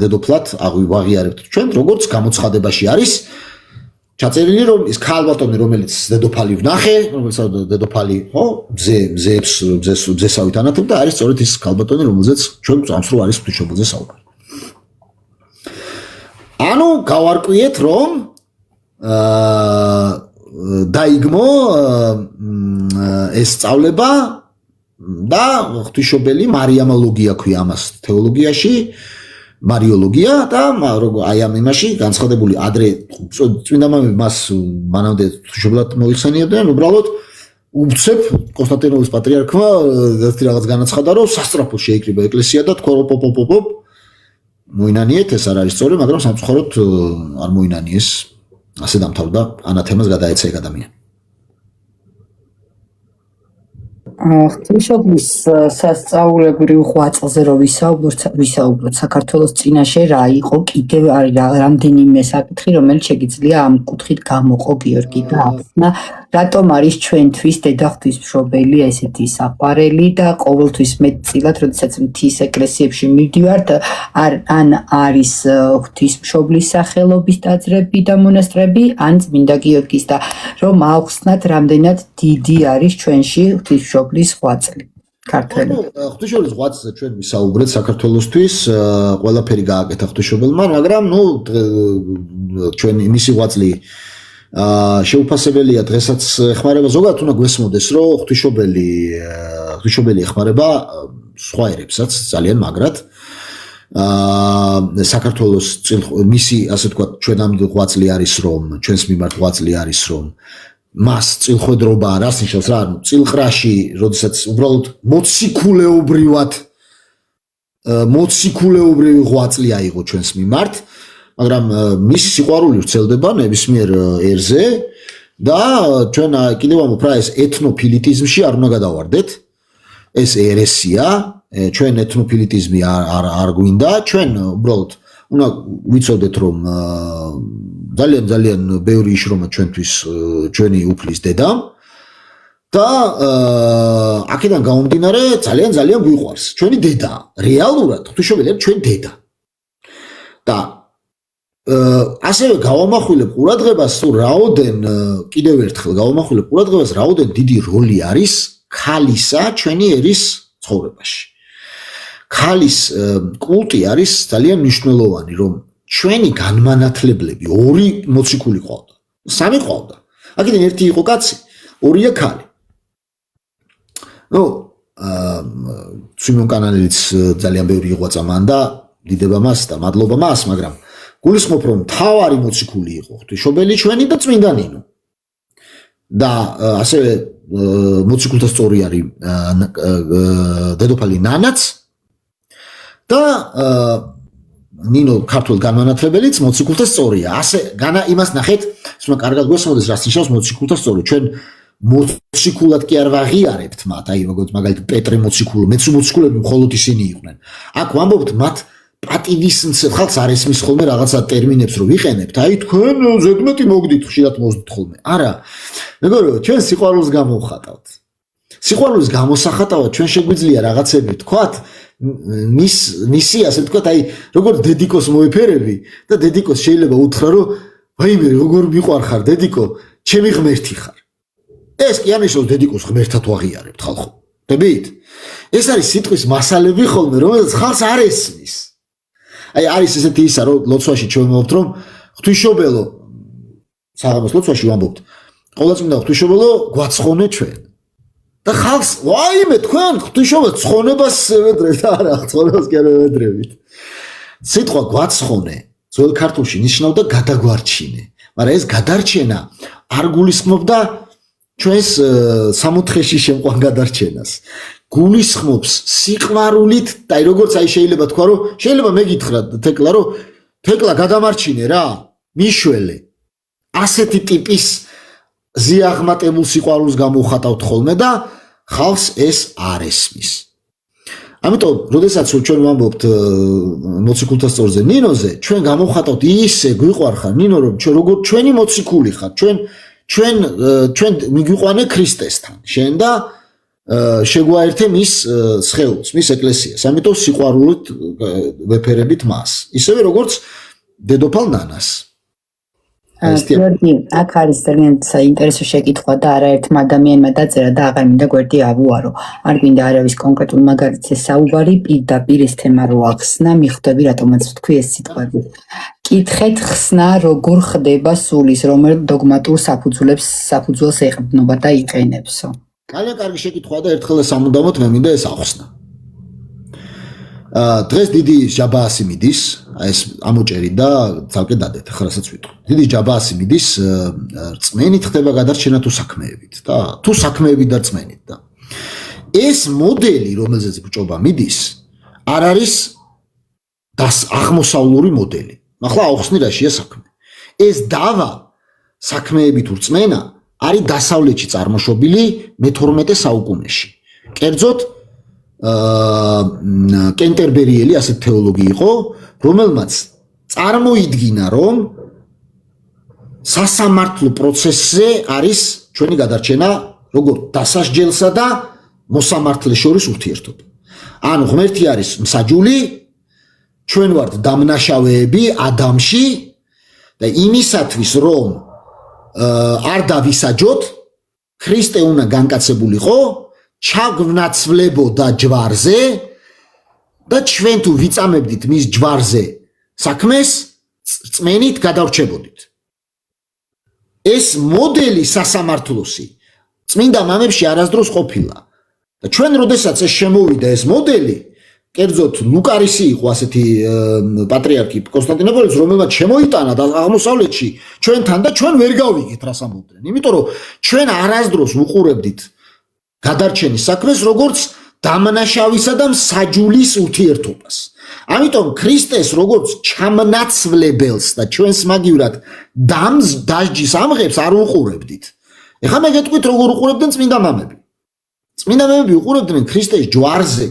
დედოფლად აღვიარებთ ჩვენ, როგორც გამოცხადებაში არის ჩაწერილი რომ ის ქალბატონი რომელიც დედოფალი ვნახე, რომელიც დედოფალი, ხო, მზესავით ანათებდა, არის სწორედ ის ქალბატონი, რომელზეც ჩვენ გვწამს რომ არის ღვთისმშობელზე საუბარი. ანუ გავარკვიეთ რომ დაიგმო ეს სწავლება და ღვთისმშობელი მარიამოლოგია ქვია ამას თეოლოგიაში, მარიოლოგია და აი ამ იმაში განცხადებული ადრე წმინდა მამები მას მანამდე ღვთისმშობელად მოიხსენიებდნენ, უბრალოდ უცებ კონსტანტინოპოლის პატრიარქმა ერთი რაღაც განაცხადა რომ სასწრაფოდ შეიკრიბა ეკლესია და თქვა რომ პოპ მოინანიეთ, ეს არ არის სწორი, მაგრამ სამწუხაროდ არ მოინანიეს, ასე დამთავრდა ანათემას გადაეცა ეგ ადამიანი. ღვთისმშობლის სასწაულებრივ ღვაწლზე რომ ვისაუბროთ საქართველოს წინაშე რა იყო კიდევ რამდენიმე საკითხი რომელიც შეგიძლია ამ კუთხით გამოყო გიორგი და ახსნა რატომ არის ჩვენთვის დედა ღვთისმშობელი ესეთი საყვარელი და ყოველთვის მეტწილად როდესაც მთის ეკლესიებში მივდივართ ან არის ღვთისმშობლის სახელობის ტაძრები და მონასტრები ან წმინდა გიორგის და რომ ავხსნათ რამდენად დიდი არის ჩვენში ღვთისმშობლის ღვაწლი ქართველი. ღვთისმშობლის ღვაწლზე ჩვენ ვისაუბრეთ საქართველოსთვის, ყველაფერი გააკეთა ღვთისმშობელმა, მაგრამ ჩვენ მისი ღვაწლი შეუფასებელია დღესაც ეხმარება ზოგადად უნდა გვესმოდეს რომ ღვთისმშობელი ეხმარება სხვა ერებსაც ძალიან მაგრად საქართველოს მისი ასე ვთქვათ ჩვენამდე ღვაწლი არის რომ ჩვენს მიმართ ღვაწლი არის რომ მას წილხვედრობა რას ნიშნავს რა ანუ წილყრაში როდესაც უბრალოდ მოციქულეობრივი ღვაწლი აიღო ჩვენს მიმართ მაგრამ მისი სიყვარული ვრცელდება ნებისმიერ ერზე და ჩვენ კიდევ ამბობ რა ეს ეთნოფილიტიზმში არ უნდა გადავარდეთ ეს ერესია ჩვენ ეთნოფილიტიზმი არ გვინდა ჩვენ უბრალოდ უნდა ვიცოდეთ რომ ძალიან ბევრი იშრომა ჩვენთვის ჩვენი უფლის დედა და აქედან გამომდინარე ძალიან გვიყვარს ჩვენი დედა რეალურად ღვთისმშობელი არის ჩვენი დედა და ასევე გავამახვილებ ყურადღებას თუ რაოდენ კიდევ ერთხელ გავამახვილებ ყურადღებას რაოდენ დიდი როლი არის ქალისა ჩვენი ერის ცხოვრებაში ქალის კულტი არის ძალიან მნიშვნელოვანი რომ ჩვენი განმანათლებლები ორი მოციქული ყავდა სამი ყავდა აქედან ერთი იყო კაცი ორია ქალი სვიმონ კანალიც ძალიან ბევრი იღვაწა მან და დიდება მას და მადლობა მას მაგრამ გულისხმობ რომ თავარი მოციქული იყო ღვთისმშობელი ჩვენი და წმინდა ნინო და ასევე მოციქულთა სწორი არის დედოფალი ნანაც და ნინო ქართულ განმანათლებელიც მოციქულთა სწორია ასე იმას ნახეთ ისმა კარგად გვესმოდეს რას ნიშნავს მოციქულთა სწორი ჩვენ მოციქულად კი არ ვაღიარებთ მათ აი როგორც მაგალითად პეტრე მოციქული მეც მოციქულები მხოლოდ ისინი იყვნენ აქ ვამბობთ მათ პატივისმცემ ხალხს არ ესმის ხოლმე რაღაცა ტერმინებს რომ ვიყენებთ აი თქვენ ზედმეტი მოგდით ხშირად მოძდით ხოლმე არა მეგობრებო ჩვენ სიყვარულს გამოვხატავთ სიყვარულის გამოსახატავად ჩვენ შეგვიძლია რაღაცები ვთქვათ მისი ასე ვთქვათ აი როგორ დედიკოს მოეფერები და დედიკოს შეიძლება უთხრა რომ ვაიმე როგორ მიყვარხარ დედიკო ჩემი ღმერთი ხარ ეს კი ანიშნავს დედიკოს ღმერთად ვაღიარებთ ხალხო დებით ეს არის სიტყვის მასალები ხოლმე რომელსაც ხალხს არ ესმის აი არის ესეთი ისა რომ ლოცვაში ჩვენ ვამბობთ რომ ღვთისმშობელო საღამოს ლოცვაში ვამბობთ ყოვლადწმინდა ღვთისმშობელო გვაცხონე ჩვენ და ხალხს ვაიმე თქვენ ღვთისმშობელ ცხონებას ევედრებთ არა ცხონებას კი არ ევედრებით სიტყვა გვაცხონე ძველ ქართულში ნიშნავდა გადაგვარჩინე მაგრამ ეს გადარჩენა არ გულისხმობდა ჩვენს სამოთხეში შემყვან გადარჩენას გულისხმობს სიყვარულით და როგორც აი შეიძლება თქვა რომ შეიძლება მე გითხრა თეკლა რომ თეკლა გადამარჩინე რა მიშველე ასეთი ტიპის ზიაღმატებულ სიყვარულს გამოვხატავთ ხოლმე და ხალხს ეს არ ესმის ამიტომ როდესაც ჩვენ ვამბობთ მოციქულთა სწორზე ნინოზე ჩვენ გამოვხატავთ ისე გვიყვარხარ ნინო რომ ჩვენ როგორ ჩვენი მოციქული ხარ ჩვენ მიგვიყვანე ქრისტესთან შენ და შეგვაერთე მის სხეულს მის ეკლესიას ამიტომ სიყვარულით ვეფერებით მას ისევე როგორც დედოფალ ნანას გვერდი აქ არის ძალიან საინტერესო შეკითხვა და არაერთმა ადამიანმა დაწერა და აღარ მინდა გვერდი ავუარო არ გვინდა არავის კონკრეტულ მაგალითზე საუბარი პირდაპირ ეს თემა რო ახსნა მიხვდები რატომაც ვთქვი ეს სიტყვები კითხეთ ხსნა როგორ ხდება სულის რომელ დოგმატურ საფუძველს ეყრდნობა და იყენებსო ძალიან კარგი შეკითხვაა და ერთხელ სამუდამოდ მე მინდა ეს ახსნა დღეს დიდი ჯაბაასი მიდის ეს ამოჭერი და ძალკე დადეთ ახლა რასაც ვიტყვი დიდი ჯაბაასი მიდის რწმენით ხდება გადარჩენა თუ საქმეებით და თუ საქმეებით და რწმენით და ეს მოდელი რომელზეც ბჭობა მიდის არ არის აღმოსავლური მოდელი ახლა ახსნი რაშია საქმე ეს დავა საქმეებით თუ რწმენა არის დასავლეთში წარმოშობილი მე-12 საუკუნეში კერძოდ კენტერბერიელი ასეთ თეოლოგი იყო რომელმაც წარმოიდგინა რომ სასამართლო პროცესზე არის ჩვენი გადარჩენა როგორ დასასჯელსა და მოსამართლეს შორის ურთიერთობა ანუ ღმერთი არის მსაჯული ჩვენ ვართ დამნაშავეები ადამში და იმისათვის რომ არ დავისაჯოთ ქრისტე უნდა განკაცებულიყო ჩაგვნაცვლებოდა ჯვარზე და ჩვენ თუ ვიწამებდით მის ჯვარზე საქმეს წმენით გადავრჩებოდით ეს მოდელი სასამართლოსი წმინდა მამებში არასდროს ყოფილა და ჩვენ როდესაც ეს შემოვიდა ეს მოდელი კერძოდ ლუკარისი იყო ასეთი პატრიარქი კონსტანტინოპოლის რომელმაც შემოიტანა და აღმოსავლეთში ჩვენთან და ჩვენ ვერ გავიგეთ რას ამბობდნენ იმიტომ რომ ჩვენ არასდროს უყურებდით გადარჩენის საქმეს როგორც დამნაშავისა და მსაჯულის ურთიერთობას. ამიტომ ქრისტეს როგორც ჩამნაცვლებელს და ჩვენს მაგივრად დასჯის ამღებს არ უყურებდით. ეხლა მე გეტყვით როგორ უყურებდნენ წმინდა მამები. წმინდა მამები უყურებდნენ ქრისტეს ჯვარზე.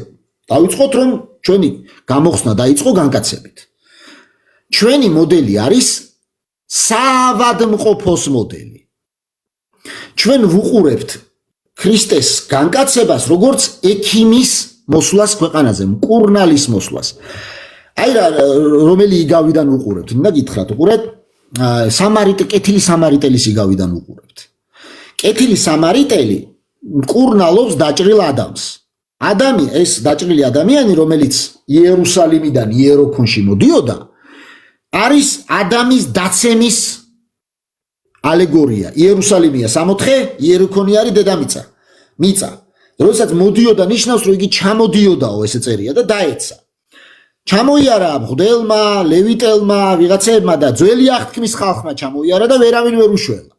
დავიწყოთ რომ ჩვენი გამოხსნა დაიწყო განკაცებით. ჩვენი მოდელი არის საავადმყოფოს მოდელი. ჩვენ ვუყურებთ ქრისტეს განკაცებას როგორც ექიმის მოსვლას ქვეყანაზე, მკურნალის მოსვლას. აი რომელი იგავიდან უყურებთ? მინდა გითხრათ, უყურეთ კეთილი სამარიტელის იგავიდან უყურებთ. კეთილი სამარიტელი მკურნალობს დაჭრილ ადამიანს. ეს დაჭრილი ადამიანი, რომელიც იერუსალიმიდან იეროქონში მოდიოდა, არის ადამიანის დაცემის ალეგორია. იერუსალიმია სამოთხე, იეროქონი არის დედამიწა. მიწა. როდესაც მოდიოდა ნიშნავს, რომ იგი ჩამოდიოდაო, ესე წერია და დაეცა. ჩამოიარა მღვდელმა, ლევიტელმა, ვიღაცებმა და ძველი აღთქმის ხალხმა ჩამოიარა და ვერავინ ვერ უშველა.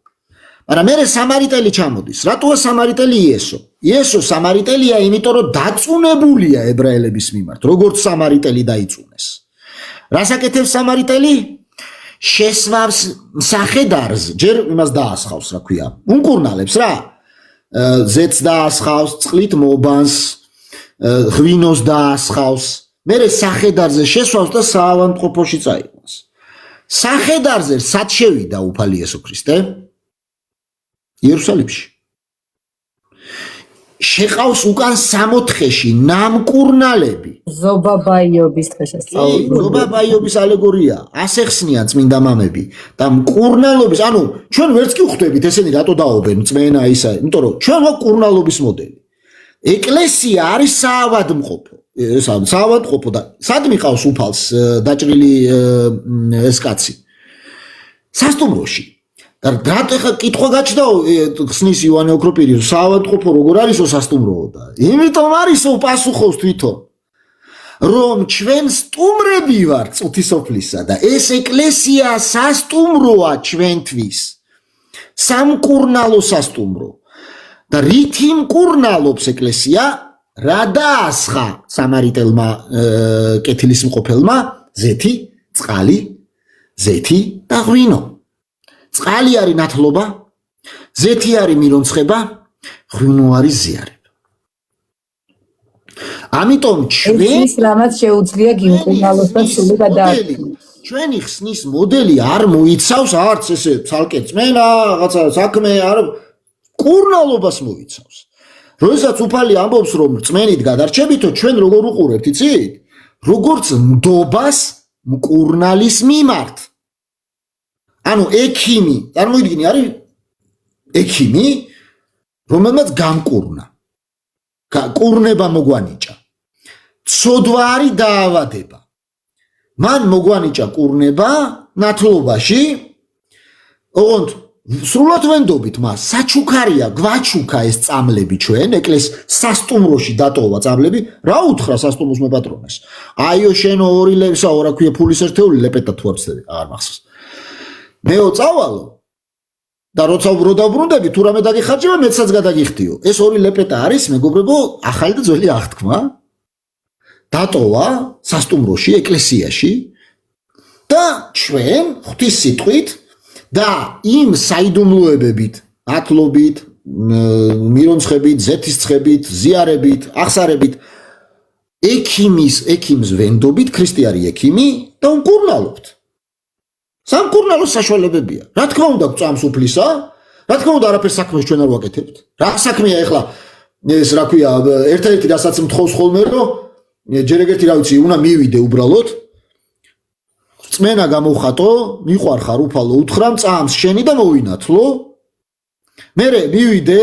მაგრამ მე სამარიტელი ჩამოდის. რატოა სამარიტელი იესო? იესო სამარიტელია, იმიტომ რომ დაწუნებულია ებრაელების მიმართ, როგორც სამარიტელი დაიწუნეს. რას აკეთებს სამარიტელი? შესვავს მსახედარს, ჯერ იმას დაასხავს, რა ქვია, უმკურნალებს რა. ზეც დაასხავს, წყლით მობანს, ღვინოს დაასხავს. მერე სახედარზე შესვავს და საავადმყოფოში წაიყვანს. სახედარზე სად შევიდა უფალი იესო ქრისტე? იერუსალიმში. შეყავს უკან სამოთხეში ნამკურნალები. ზობაბაიობის დღესასწაული. ზობაბაიობის ალეგორია. ასე ხსნიან წმინდა მამები და მკურნალობის, ანუ ჩვენ ვერც კი ვხვდებით ესენი რატო დაობენ წმენა ისა, იმიტომ რომ ჩვენ ვაქვს კურნალობის მოდელი. ეკლესია არის საავადმყოფო. საავადმყოფო და სად მიყავს უფალს დაჭრილი ეს კაცი? სასტუმროში. და რატო ხა კითხვა გაჩნდაო ხსნის ივანე ოქროპირი საავადმყოფო როგორ არისო სასტუმროო და იმიტომ არისო პასუხობს თვითონ რომ ჩვენ სტუმრები ვართ წუთისოფლისა და ეს ეკლესია სასტუმროა ჩვენთვის სამკურნალო სასტუმრო და რითი მკურნალობს ეკლესია რა დაასხა სამარიტელმა კეთილის მყოფელმა ზეთი წყალი ზეთი და ღვინო წყალი არის ნათლობა ზეთი არის მირონცხება ღვინო არის ზიარება ამიტომ ჩვენ ის რამაც შეუძლია გიმკურნალოს და სული გადაარჩინოს ჩვენი ხსნის მოდელი არ მოიცავს არც ესე ცალკე წმენა რაღაცა საქმე არ კურნალობას მოიცავს როდესაც უფალი ამბობს რომ წმენით გადარჩებითო ჩვენ როგორ უყურებთ იცით როგორც ნდობას მკურნალის მიმართ ანუ ექიმი წარმოიდგინე არის ექიმი რომელმაც გამკურნა კურნება მოგვანიჭა ცოდვა არის დაავადება მან მოგვანიჭა კურნება ნათლობაში ოღონდ სრულად ვენდობით მას საჩუქარია გვაჩუქა ეს წამლები ჩვენ ეკლეს სასტუმროში დატოვა წამლები რა უთხრა სასტუმროს მეპატრონეს აიო შენო ორი ლევსა რა ქვია ფულის ერთეული ლეპეტა თუ აბსტები აღარ მახსოვს მეო წავალო და როცა ბრუნდები თუ რამე დაგიხარჯება მეცაც გადაგიხდიო ეს ორი ლეპეტა არის მეგობრებო ახალი და ძველი აღთქმა დატოვა სასტუმროში ეკლესიაში და ჩვენ ღვთის სიტყვით და იმ საიდუმლოებებით ათლობით მირონცხებით ზეთისცხებით ზიარებით აღსარებით ექიმის ვენდობით ქრისტიანი ექიმი და უმკურნალობთ სამკურნალოს საშუალებებია რა თქმა უნდა წამს უფლისა რა თქმა უნდა არაფერს საქმეს ჩვენ არ ვაკეთებთ რა საქმეა ეხლა ეს რა ქვია ერთ-ერთი რასაც მთხოვს ხოლმე რომ ჯერ ეგეთი რა ვიცი უნდა მივიდე უბრალოდ წმენა გამოვხატო მიყვარხარ უფალო უთხრამ წამს შენი და მოვინათლო მე მივიდე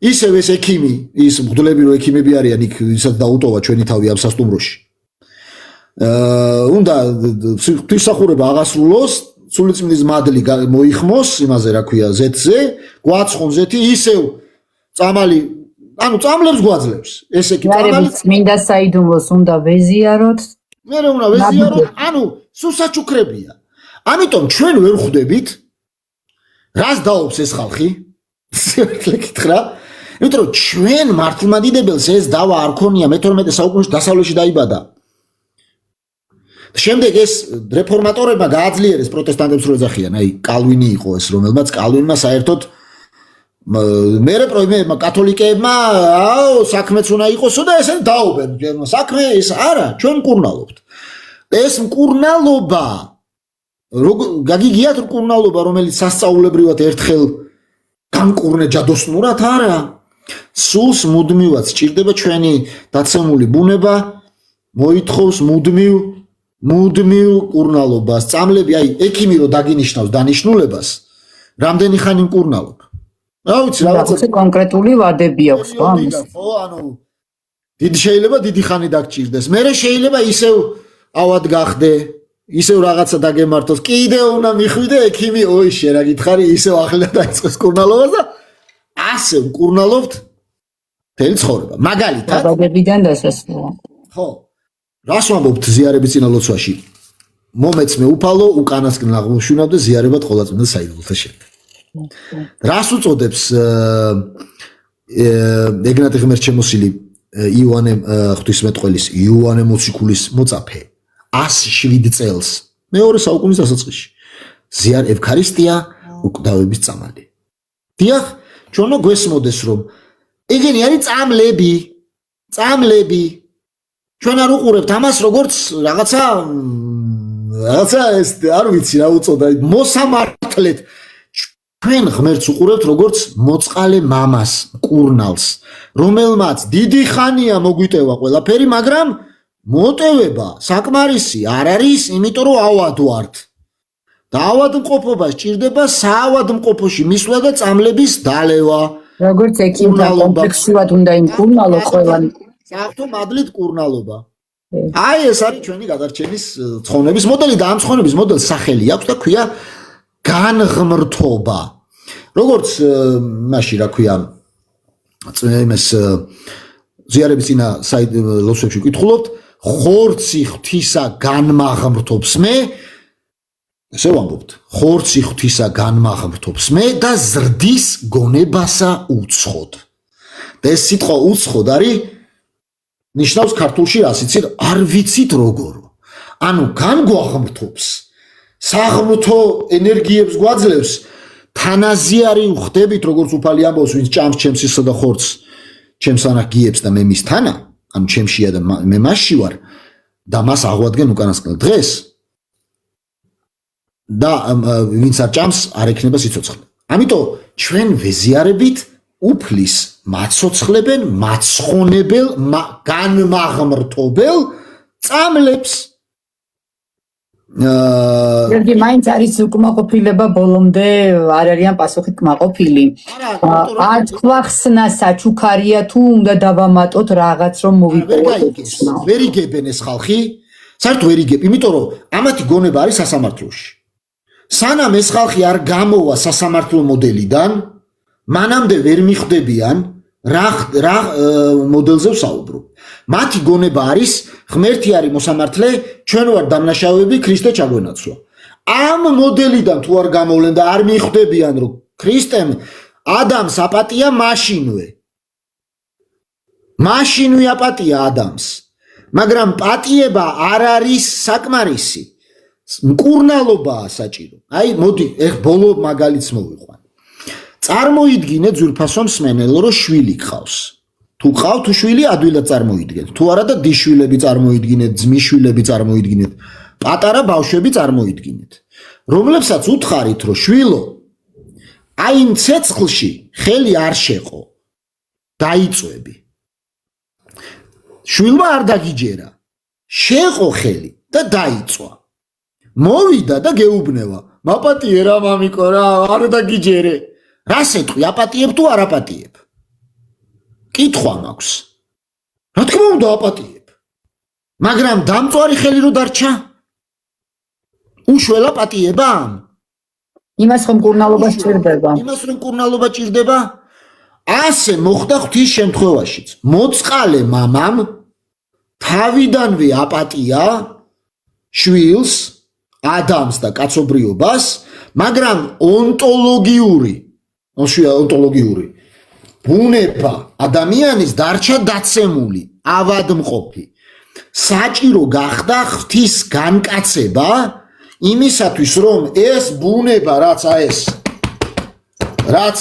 ისევ ეს ექიმი ის მღვდლები რო ექიმები არიან იქ ისაც დაუტოვა ჩვენი თავი ამ სასტუმროში უნდა თვისახურება აღასრულოს სულიწმინდის მადლი მოიხმოს იმაზე რა ქვია ზეთზე გვაცხონ ზეთი ისევ წამალი ანუ წამლებს გვაძლევს ესე კი წამალი წმინდა საიდუმლოს უნდა ვეზიაროთ მე უნდა ვეზიაროთ ანუ სუსაჩუქრებია ამიტომ ჩვენ ვერ ხვდებით რას დაობს ეს ხალხი კითხრა იმიტომ რომ ჩვენ მართლმადიდებელს ეს დავა არ ქონია მე-12 საუკუნეში დასავლეთში დაიბადა შემდეგ ეს რეფორმატორებმა გააძლიერეს პროტესტანტებს რო ეძახიან აი კალვინი იყო ეს რომელმაც კალვინმა საერთოდ მე კათოლიკეებმა საქმეც უნდა იყოსო და ესენ დაობენ საქმე ეს არა ჩვენ მკურნალობთ ეს მკურნალობა გაგიგიათ მკურნალობა რომელიც სასწაულებრივად ერთხელ გამკურნე ჯადოსნურად არა სულს მუდმივად სჭირდება ჩვენი დაცემული ბუნება მოითხოვს მუდმივ კურნალობას წამლები აი ექიმი რო დაგინიშნავს დანიშნულებას რამდენი ხანი მკურნალობ რა ვიცი რაღაცა კონკრეტული ვადები აქვს ხო ამის ხო ანუ დიდი შეიძლება დიდი ხანი დაგჭირდეს მე შეიძლება ისევ ავად გახდე ისევ რაღაცა დაგემართოს კიდე უნდა მიხვიდე ექიმი ოი შე რა გითხარი ისევ ახლა დაიწყოს კურნალობას და ასე მკურნალობთ თელი ცხოვრება მაგალითად დაბადებიდან დასასრულამდე ხო რას ვამბობთ ზიარების წინა ლოცვაში მომეცმე უფალო უკანასკნელ აღმოჩინავდე ზიარებად ყოვლადწმინდა საიდუმლოთა შემდეგ რას უწოდებს ეგნატე ღმერთშემოსილი იოანე ღვთისმეტყველის იოანე მოციქულის მოწაფე 107 წელს მეორე საუკუნის დასაწყისში ზიარ ევქარისტია უკვდავების წამალი დიახ ჩვენო გვესმოდეს რომ ეგენი არის წამლები ჩვენ არ უყურებთ ამას როგორც რაღაცა ეს არ ვიცი რა უწოდა მოსამართლეთ ჩვენ ღმერთს უყურებთ როგორც მოწყალე მამას კურნალს რომელმაც დიდი ხანია მოგვიტევა ყველაფერი მაგრამ მოტევება საკმარისი არ არის იმიტომ რომ ავად ვართ და ავადმყოფობა სჭირდება საავადმყოფოში მისვლა და წამლების დალევა როგორც ექიმთა კომპლექსურად უნდა იმკურნალო ყველანი საერთო მადლით კურნალობა აი ეს არის ჩვენი გადარჩენის ცხონების მოდელი და ამ ცხონების მოდელს სახელი აქვს და ქვია განღმრთობა. როგორც მაშინ რა ქვია იმეს ზიარების წინა ლოცვებში ვკითხულობთ, ხორცი ღვთისა განმაღმრთობს მე, ესე ვამბობთ, ხორცი ღვთისა განმაღმრთობს მე და ზრდის გონებასა უცხოდ. და ეს სიტყვა უცხოდ არის ნიშნავს ქართულში რას იცით, არ ვიცით როგორ. ანუ განგვაღმრთობს, საღმრთო ენერგიებს გვაძლევს, თანაზიარი ვხდებით, როგორც უფალი ამბობს, ვინც ჭამს ჩემს სისხლსა და ხორცს, ჩემს ანახ გიებს და მე მის თანა, ანუ ჩემშია და მე მასში ვარ და მას აღვადგენ უკანასკნელ დღეს. და ვინც არ ჭამს, არ ექნება სიცოცხლე. ამიტომ ჩვენ ვეზიარებით უფლის მაცოცხლებენ, მაცხონებელ, განმაღმრთობელ წამლებს. იგი მაინც არის უკმაყოფილება ბოლომდე არ არიან პასუხი კმაყოფილი. არ თქვახსნა საჩუქარია თუ უნდა დავამატოთ რაღაც რომ მოვიპოვოთ. ვერ იგებენ ეს ხალხი, საერთოდ ვერ იგებ, იმიტომ რომ ამათი გონება არის სასამართლოში. სანამ ეს ხალხი არ გამოვა სასამართლო მოდელიდან, მანამდე ვერ მიხვდებიან რა მოდელზე ვსაუბრობ. მათი გონება არის ღმერთი არის მოსამართლე, ჩვენ ვარ დამნაშავეები, ქრისტე ჩაგვენაცვლა. ამ მოდელიდან თუ არ გამოვლენ და არ მიხვდებიან რომ ქრისტემ ადამს აპატია მაშინვე აპატია ადამს. მაგრამ პატიება არ არის საკმარისი. მკურნალობაა საჭირო. აი მოდი, ეხ ბოლო მაგალითს მოვიყვან. წარმოიდგინე ძვირფასო მსმენელო რომ შვილი გყავს. თუ ყავ თუ შვილი ადვილად წარმოიდგეთ. თუ არა და დიშვილები წარმოიდგინეთ, ძმისშვილები წარმოიდგინეთ, პატარა ბავშვები წარმოიდგინეთ. რომლებსაც უთხარით რომ შვილო აი იმ ცეცხლში ხელი არ შეყო. დაიწვევი. შვილმა არ დაგიჯერა. შეყო ხელი და დაიწვა. მოვიდა და გეუბნება. მაპატიე რა მამიკო რა, არ დაგიჯერე. რას ეტყვი, აპატიებ თუ არ აპატიებ? კითხვა მაქვს. რა თქმა უნდა აპატიებ. მაგრამ დამწვარი ხელი რო დარჩა? უშველა პატიება? იმას რომ მკურნალობა სჭირდება. იმას რომ მკურნალობა ჭირდება? ასე მოხდა ღვთის შემთხვევაშიც. მოწყალე მამამ თავიდანვე აპატია შვილს, ადამს და კაცობრიობას, მაგრამ ონტოლოგიური ბუნება ადამიანის დარჩა დაცემული, ავადმყოფი. საჭირო გახდა ღვთის განკაცება იმისათვის, რომ ეს ბუნება რაც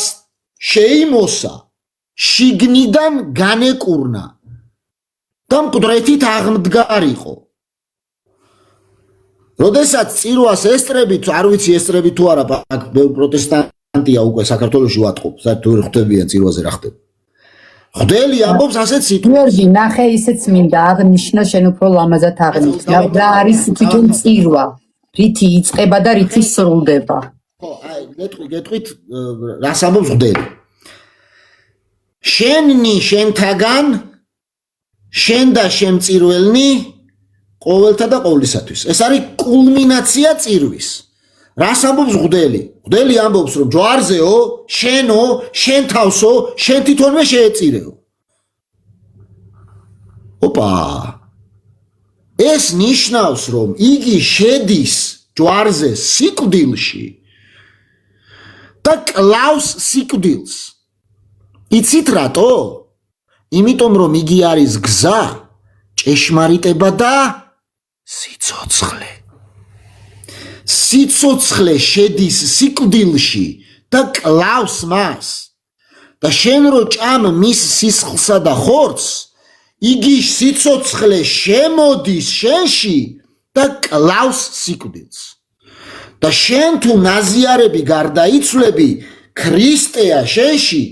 შეიმოსა, შიგნიდან განეკურნა და მკვდრეთით აღმდგარიყო. როდესაც წირვას ესტრებით, არ ვიცი ესტრებით თუ არა, პროტესტანტია უკვე საქართველოში ვატყობ, საერთოდ ვერ ხვდებიან წირვაზე რა ხდება. ხდელი ამბობს ასეთ სიტყვას. გიორგი, ნახე ისეც მინდა აღნიშნა, შენ უფრო ლამაზად აღნიშნა. რა არის თვითონ წირვა? რითი იწყება და რითი სრულდება? ხო, აი, გეტყვით, რას ამბობს ხდელი? შენი შენთაგან, შენ და შემწირველნი ყოველთა და ყოვლისათვის. ეს არის კულმინაცია წირვის. რას ამბობს ხდელი? ხდელი ამბობს, რომ ჯვარზეო, შენო, შენ თავსო, შენ თვითონვე შეეწირეო. ოპა. ეს ნიშნავს, რომ იგი შედის ჯვარზე სიკვდილში და კლავს სიკვდილს. იცით რატო? იმიტომ რომ იგი არის გზა, ჭეშმარიტება და სიცოცხლე. სიცოცხლე შედის სიკვდილში და კლავს მას. და შენ რო ჭამ მის სისხლსა და ხორცს, იგი სიცოცხლე შემოდის შენში და კლავს სიკვდილს. და შენ თუ ნაზიარები გარდაიცვლები, ქრისტეა შენში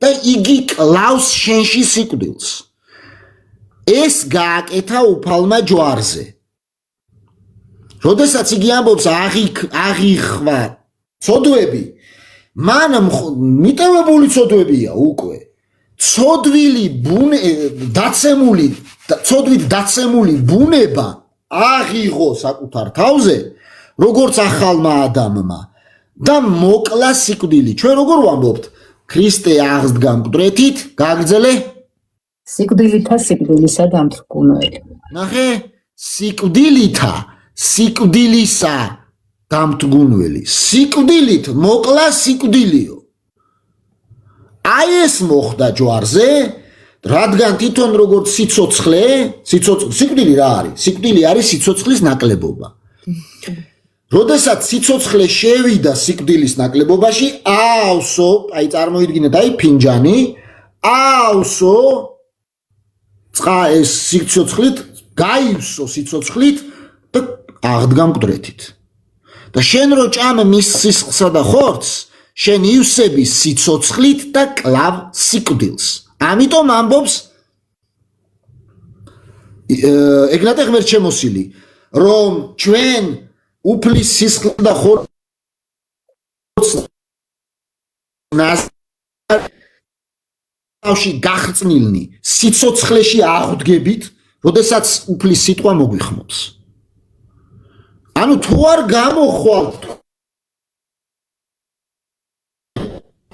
და იგი კლავს შენში სიკვდილს. ეს გააკეთა უფალმა ჯვარზე. როდესაც იგი ამბობს აღიხვა ცოდვები, მან მიტევებული ცოდვებია უკვე. ცოდვით დაცემული ბუნება აღიღო საკუთარ თავზე, როგორც ახალმა ადამმა და მოკლა სიკვდილი. ჩვენ როგორ ვამბობთ? ქრისტე აღსდგა მკვდრეთით, გაგრძელე? სიკვდილითა სიკვდილისა დამთრგუნველი. ნახე, სიკვდილითა სიკვდილისა დამთგუნველი. სიკვდილით მოკლა სიკვდილიო. აი ეს მოხდა ჯვარზე, რადგან თვითონ როგორც სიცოცხლე, სიკვდილი რა არის? სიკვდილი არის სიცოცხლის ნაკლებობა. როდესაც სიცოცხლე შევიდა სიკვდილის ნაკლებობაში, აავსო, აი წარმოიდგინეთ, აი ფინჯანი, აავსო ეს სიცოცხლით, გაივსო სიცოცხლით და აღდგა მკვდრეთით. და შენ რო ჭამ მის სისხლსა და ხორცს, შენ ივსები სიცოცხლით და კლავ სიკვდილს. ამიტომ ამბობს ეგნატე ღმერთშემოსილი, რომ ჩვენ უფლის სისხლს და ხორცს ნაზავში გახწნილნი სიცოცხლეში აღდგებით, როდესაც უფლის სიტყვა მოგვიხმობს. ანუ თუ არ გამოხვალთ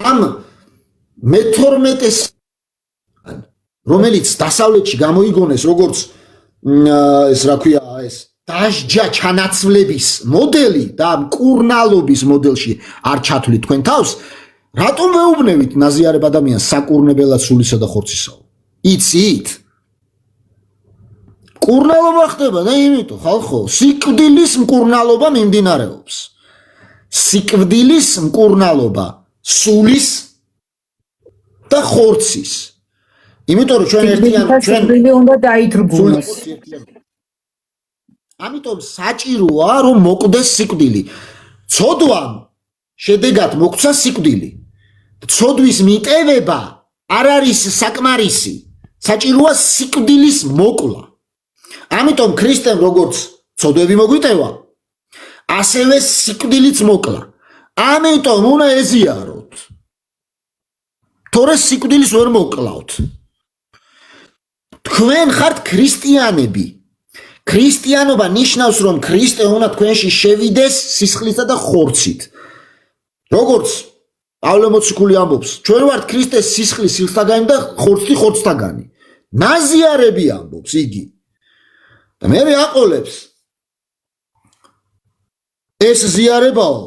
ამ მე-12-ეს რომელიც დასავლეთში გამოიგონეს როგორც ეს რა ქვია ეს დასჯა ჩანაცვლების მოდელი და მკურნალობის მოდელში არ ჩათვლით თქვენ თავს, რატომ ვეუბნებით ნაზიარებ ადამიანს საკურნებელად სულისა და ხორცისაო? იცით? მკურნალობა ხდება და იმიტომ ხალხო, სიკვდილის მკურნალობა მიმდინარეობს. სიკვდილის მკურნალობა სულის და ხორცის. იმიტომ რომ ჩვენ ერთიან სიკვდილი უნდა დაითრგუნოს. ამიტომ საჭიროა რომ მოკვდეს სიკვდილი. ცოდვამ შედეგად მოგვცა სიკვდილი. ცოდვის მიტევება არ არის საკმარისი. საჭიროა სიკვდილის მოკლა. ამიტომ ქრისტემ როგორც ცოდვები მოგვიტევა, ასევე სიკვდილიც მოკლა. ამიტომ უნდა ეზიაროთ. თორე სიკვდილის ვერ მოკლავთ. თქვენ ხართ ქრისტიანები. ქრისტიანობა ნიშნავს რომ ქრისტე უნდა თქვენში შევიდეს სისხლისა და ხორცით. როგორც პავლე მოციქული ამბობს, ჩვენ ვართ ქრისტეს სისხლის სისხლთაგანი და ხორცი ხორცთაგანი. ნაზიარები ამბობს იგი. და მე აყოლებს ეს ზიარებაო,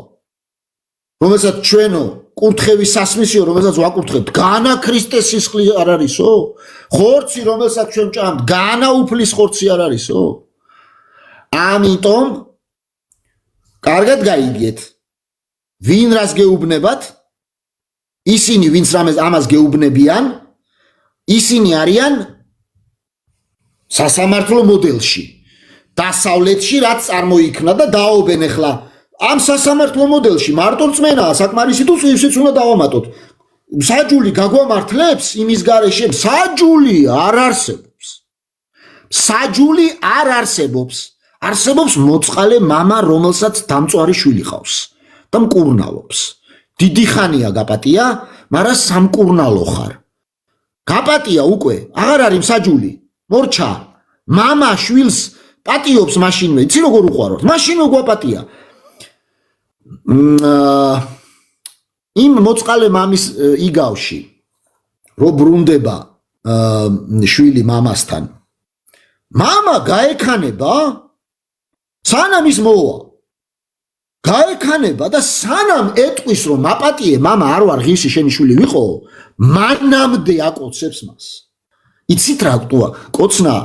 რომელსაც ჩვენო კურთხევის სასმისიო, რომელსაც ვაკურთხებთ, განა ქრისტეს სისხლი არ არისო? ხორცი, რომელსაც ჩვენ ჭამთ, განა უფლის ხორცი არ არისო? ამიტომ კარგად გაიგეთ, ვინ რას გეუბნებათ, ისინი ვინც ამას გეუბნებიან, ისინი არიან სასამართლო მოდელში. დასავლეთში რაც წარმოიქმნა და დაობენ ახლა ამ სასამართლო მოდელში მარტო რწმენაა საკმარისი თუ წვივშიც უნდა დავამატოთ. საჯული გაგვამართლებს იმის გარეშე, საჯული არ არსებობს. საჯული არ არსებობს. არსებობს მოწყალე მამა, რომელსაც დამწვარი შვილი ყავს და მკურნალობს. დიდი ხანია გაპატია, მაგრამ სამკურნალო ხარ. გაპატია უკვე, აღარ არის საჯული. მორჩა, მამა შვილს პატიობს მაშინვე, იცი როგორ უყვაროთ? მაშინვე გვაპატია. იმ მოწყალე მამის იგავში რო ბრუნდება შვილი მამასთან, მამა გაექანება, სანამ ის მოვა, გაექანება და სანამ ეტყვის რომ მაპატიე მამა არ ვარ ღირსი შენი შვილი ვიყო, მანამდე აკოცებს მას. იცით რა გტოა? კოცნა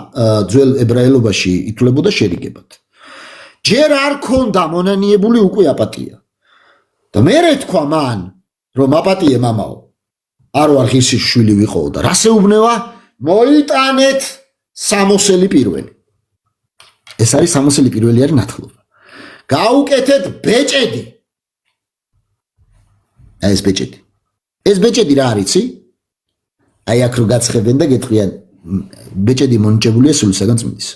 ძველ ებრაელობაში ითვლებოდა შერიგებად. ჯერ არ ქონდა მონანიებული უკვე აპატია. და მერე თქვა მან, რომ აპატიე მამაო, არ ვარ ღირსი შვილი ვიყო და რას ეუბნება? მოიტანეთ სამოსელი პირველი. ეს არის სამოსელი პირველი არის ნათლობა. გაუკეთეთ ბეჭედი. ეს ბეჭედი. ეს ბეჭედი რა არიცი? აი აქ რო გაცხებენ და გეტყვიან ბეჭედი მონიჭებულია სულისაგან წმინდის.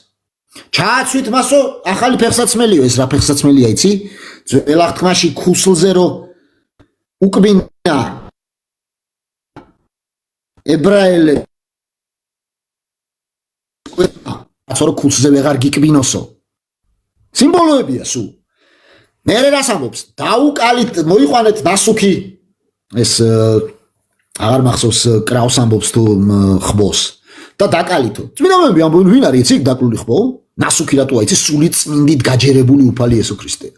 ჩააცვით მასო ახალი ფეხსაცმელიო, ეს რა ფეხსაცმელია იცი? ძველ აღთქმაში ქუსლზე რო უკბინა ებრაელე აცორო ქუსლზე ვეღარ გიკბინოსო. სიმბოლოებია სულ. მერე რას ამბობს? დაუკალით, მოიყვანეთ დასუქი ეს აღარ მახსოვს კრავს ამბობს თუ ხბოს და დაკალითო. წმინდანები ამბობენ, ვინ არის იცი დაკლული ხბო? ნასუქი რატოა იცი სული წმინდით გაჯერებული უფალი იესო ქრისტეა.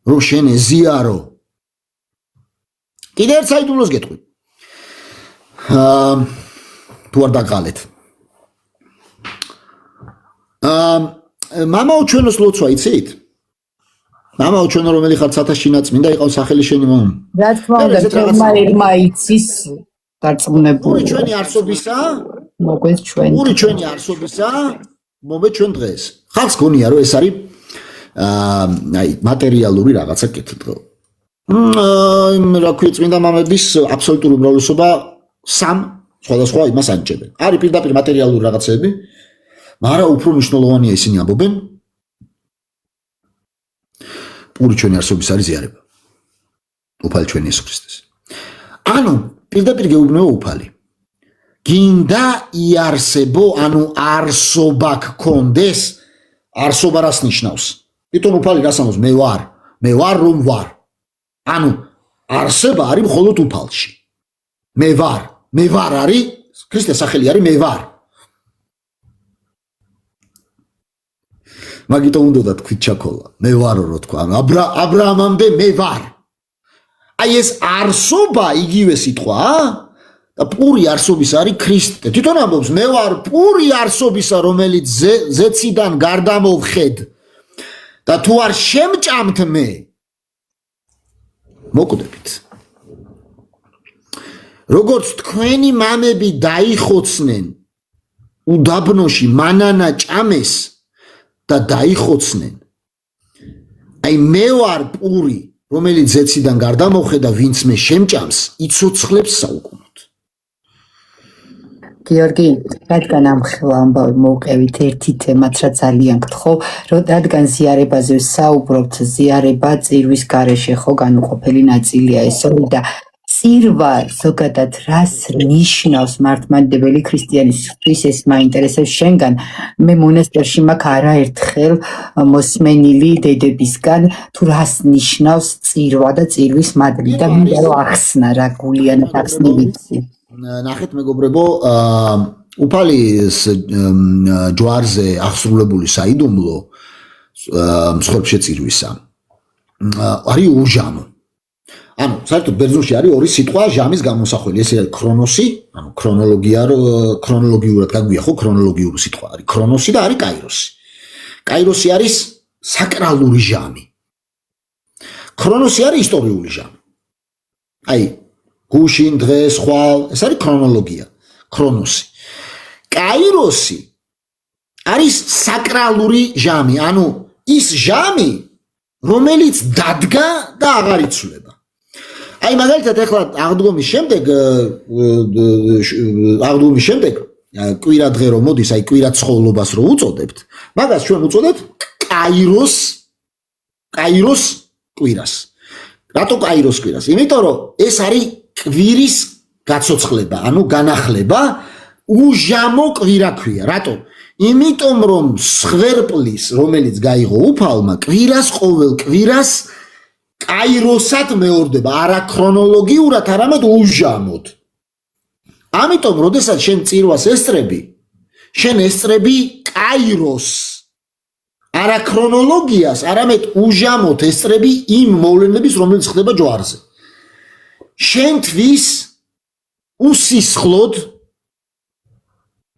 რომ შენ ეზიარო. კიდევ ერთ საიდუმლოს გეტყვი. თუ არ დაკალეთ. მამაო ჩვენოს ლოცვა იცით? მამაო ჩვენო რომელი ხარ ცათაშინა წმინდა იყავს სახელი შენი მომ. რა თქმა უნდა, ერთმა იცის დარწმუნებული. ორი ჩვენი არსობისა, მოგვეს ჩვენ. ორი ჩვენი არსობისა, მომე ჩვენ დღეს. ხალხს გონია რომ ეს არის აი მატერიალური რაღაცა კეთილდღე. რა ქვია წმინდა მამების აბსოლუტური უმრავლესობა სამ სხვადასხვა იმას ანიჭებენ. არის პირდაპირ მატერიალური რაღაცები, მაგრამ უფრო მნიშვნელოვანია ისინი ამბობენ პური ჩვენი არსობის არის ზიარება. უფალი ჩვენი იესო ქრისტეს. ანუ პირდაპირ გეუბნეო უფალი. გინდა იარსებო, ანუ არსობა გქონდეს, არსობა რას ნიშნავს? თვითონ უფალი რას ამბობს? მე ვარ რომ ვარ. ანუ არსება არის მხოლოდ უფალში. მე ვარ არის ქრისტეს სახელი არის მე ვარ. მაგითო უნდა თქვით ჩაქოლა. მე ვარო რო თქვა. აბრაამამდე მე ვარ. აი ეს არსობა იგივე სიტყვა და პური არსობის არის ქრისტე. თვითონ ამბობს მე ვარ პური არსობისა, რომელიც ზეციდან გარდამოვხედ და თუ არ შემჭამთ მე მოკვდებით. როგორც თქვენი მამები დაიხოცნენ უდაბნოში მანანა ჭამეს და დაიხოცნენ. აი მე ვარ პური, რომელიც ზეციდან გარდამოვხდა, ვინც მე შემჭამს, იცოცხლებს საუკუნოდ. გიორგი, რადგან ამ ხელა ამბავი მოვყევით ერთი თემაც რა ძალიან გთხოვ, რადგან ზიარებაზე ვსაუბრობთ, ზიარება წირვის გარეშე ხო განუყოფელი ნაწილია ესო და წირვა ზოგადად რას ნიშნავს მართლმადიდებელი ქრისტიანისთვის ეს მაინტერესებს შენგან. მე მონასტერში მაქვს არაერთხელ მოსმენილი დედებისგან თუ რას ნიშნავს წირვა და წირვის მადლი და მინდა რომ ახსნა რა გულიანად ახსნი ვიცი. ნახეთ მეგობრებო, უფალის ჯვარზე აღსრულებული საიდუმლო მსხვერპლშე წირვისა არის უჟამო. ანუ საერთოდ ბერძნულში არის ორი სიტყვა ჟამის გამოსახული. ეს არის ქრონოსი, ანუ ქრონოლოგიურად გაგვია ხო ქრონოლოგიური სიტყვა არის ქრონოსი და არის კაიროსი. კაიროსი არის საკრალური ჟამი. ქრონოსი არის ისტორიული ჟამი. აი გუშინ დღეს ხვალ ეს არის ქრონოლოგია, ქრონოსი. კაიროსი არის საკრალური ჟამი, ანუ ის ჟამი, რომელიც დადგა და აღარ იცვლება. აი მაგალითად ახლა აღდგომის შემდეგ კვირა დღე რომ მოდის, აი კვირა ცხოვლობას რო უწოდებთ, მაგას ჩვენ უწოდებთ კაიროს კვირას. რატო კაიროს კვირას? იმიტომ რომ ეს არის კვირის გაცოცხლება, ანუ განახლება, უჟამო კვირა ქვია. რატო? იმიტომ რომ სხვერპლის, რომელიც გაიღო უფალმა, კვირას ყოველ კვირას კაიროსად მეორდება, არა ქრონოლოგიურად, არამედ უჟამოდ. ამიტომ, როდესაც შენ წირვას ესწრები, შენ ესწრები კაიროს, არა ქრონოლოგიას, არამედ უჟამოდ ესწრები იმ მოვლენების, რომელიც ხდება ჯვარზე. შენთვის უსისხლოდ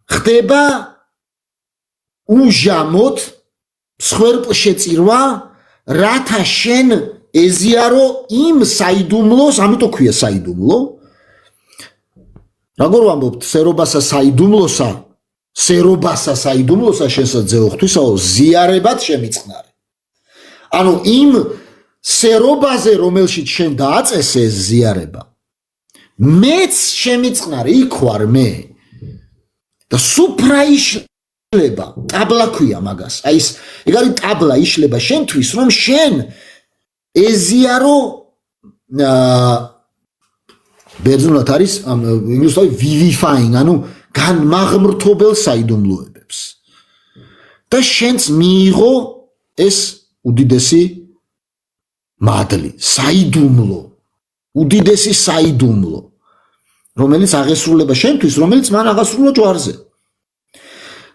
ხდება უჟამოდ სხვერპლშე წირვა, რათა შენ ეზიარო იმ საიდუმლოს, ამიტომ ქვია საიდუმლო. როგორ ვამბობთ, სერობასა საიდუმლოსა შენსაც ძეოხთვისაო, ზიარებად შემიწყნარე. ანუ იმ სერობაზე, რომელშიც შენ დააწესე ეს ზიარება, მეც შემიწყნარე, იქ ვარ მე. და სუფრა იშლება, ტაბლა ქვია მაგას. აი ეს ეგ არის ტაბლა იშლება შენთვის, რომ შენ ეზიარო ბერძნულად არის ინგლისურად vivifying, ანუ განმაღმრთობელ საიდუმლოებებს. და შენც მიიღო ეს უდიდესი მადლი, საიდუმლო, უდიდესი საიდუმლო, რომელიც აღესრულება შენთვის, რომელიც მან აღასრულა ჯვარზე.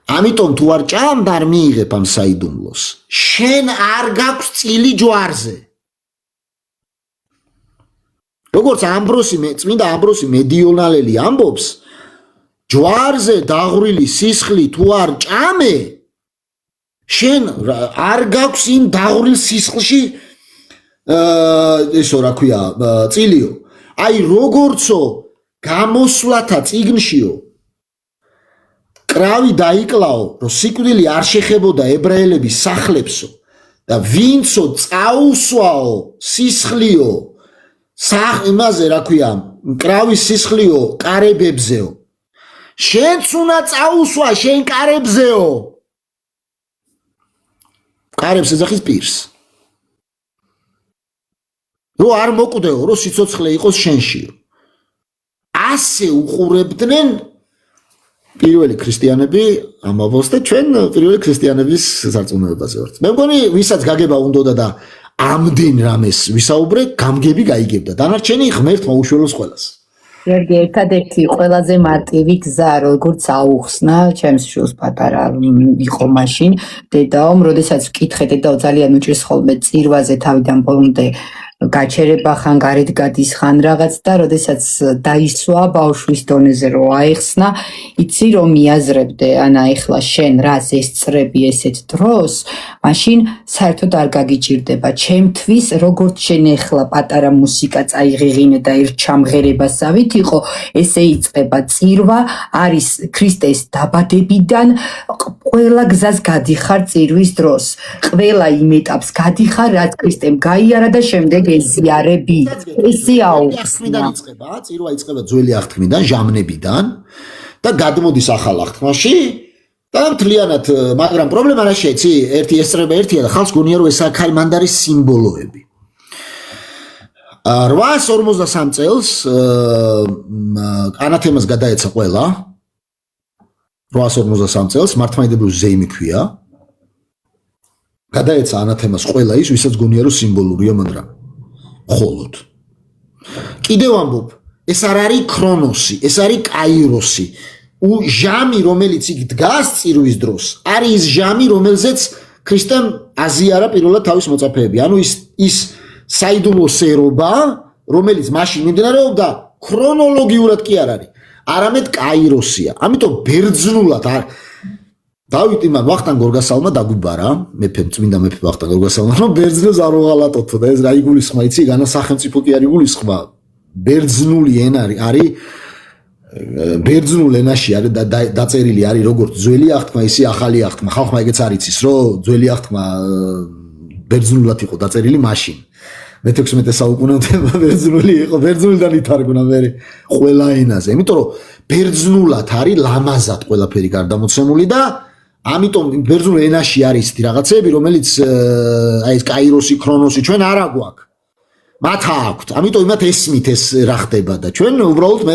ამიტომ თუ არ ჭამდა არ მიიღებ ამ საიდუმლოს. შენ არ გაქვს წილი ჯვარზე. როგორც წმინდა ამბროსი მედიონალელი ამბობს, ჯვარზე დაღვრილი სისხლი თუ არ ჭამე, შენ არ გაქვს იმ დაღვრილ სისხლში ესო რა ქვია, წილიო. აი როგორცო გამოსვლათა წიგნშიო კრავი დაიკლაო, რომ სიკვდილი არ შეხებოდა ებრაელების სახლებსო და ვინცო წაუსვაო სისხლიო იმაზე რა ქვია, კრავის სისხლიო კარებებზეო. შენც უნდა წაუსვა შენ კარებზეო. კარებს ეძახის პირს. რო არ მოკვდეო, რო სიცოცხლე იყოს შენშიო. ასე უყურებდნენ პირველი ქრისტიანები ამბობს და ჩვენ პირველი ქრისტიანების სარწმუნოებაზე ვართ. მე მგონი ვისაც გაგება უნდოდა და ამდენ რამეს ვისაუბრე, გამგები გაიგებდა. დანარჩენი ღმერთმა უშველოს ყველას. გერგი, ერთადერთი ყველაზე მარტივი გზა, როგორც აუხსნა, ჩემს შვილს პატარა იყო მაშინ, დედაომ, როდესაც ვკითხე, დედაო ძალიან უჭირს ხოლმე წირვაზე თავიდან ბოლომდე გაჩერება ხან, გარეთ გადის ხან რაღაც და როდესაც დაისვა ბავშვის დონეზე რო აიხსნა, იცი რომ მიაზრებდე, ანა ეხლა შენ რას ესწრები ესეთ დროს, მაშინ საერთოდ არ გაგიჭირდება. ჩემთვის როგორც შენ ეხლა პატარა მუსიკა წაიღიღინე და ერთ ჩამღერებასავით იყო, ესე იწყება წირვა, არის ქრისტეს დაბადებიდან ყველა გზას გადიხარ წირვის დროს. ყველა იმ ეტაპს გადიხარ, რაც ქრისტემ გაიარა და შემდეგ ეზიარები. ესე აუხსნა. წირვა იწყება ძველი აღთქმიდან, ჟამნებიდან და გადმოდის ახალ აღთქმაში და მთლიანად, მაგრამ პრობლემა რა შეიცი, ერთი ესწრება ერთია და ხალხს გონია რომ ეს აქ მანდ არის სიმბოლოები. 853 წელს ანათემას გადაეცა ყველა. 853 წელს მართლმადიდებლური ზეიმი ქვია. გადაეცა ანათემას ყველა ის, ვისაც გონია რომ სიმბოლურია მანდ რა. ხოლოდ კიდევ ამბობ, ეს არ არის ქრონოსი, ეს არის კაიროსი. ჟამი, რომელიც იქ დგას წირვის დროს, არის ის ჟამი, რომელზეც ქრისტემ აზიარა პირველად თავის მოწაფეები. ანუ ის საიდუმლო სერობა, რომელიც მაშინ მიმდინარეობდა, ქრონოლოგიურად კი არ არის, არამედ კაიროსია. ამიტომ ბერძნულად დავით იმან ვახტანგ გორგასალმა დაგვიბარა, წმინდა მეფე ვახტანგ გორგასალმა, რომ ბერძნებს არ უღალატოთ და ეს რა იგულისხმა, იცი, განა სახელმწიფო კი არ იგულისხმა. ბერძნული ენა არის ბერძნულ ენაში არის დაწერილი არის როგორც ძველი აღთქმა, ისე ახალი აღთქმა. ხალხმა ეგეც არ იცის, რომ ძველი აღთქმა ბერძნულად იყო დაწერილი მაშინ. მე-16 საუკუნემდე ბერძნული იყო, ბერძნულიდან ითარგმნა მე ყველა ენაზე. იმიტომ რომ ბერძნულად არის ლამაზად ყველაფერი გარდამოცემული და ამიტომ ბერძნულ ენაში არის ისეთი რაღაცები, რომელიც აი ეს კაიროსი, ქრონოსი ჩვენ არ აგვაქვს. მათ აქვთ, ამიტომ იმათ ესმით ეს რა ხდება და ჩვენ უბრალოდ მე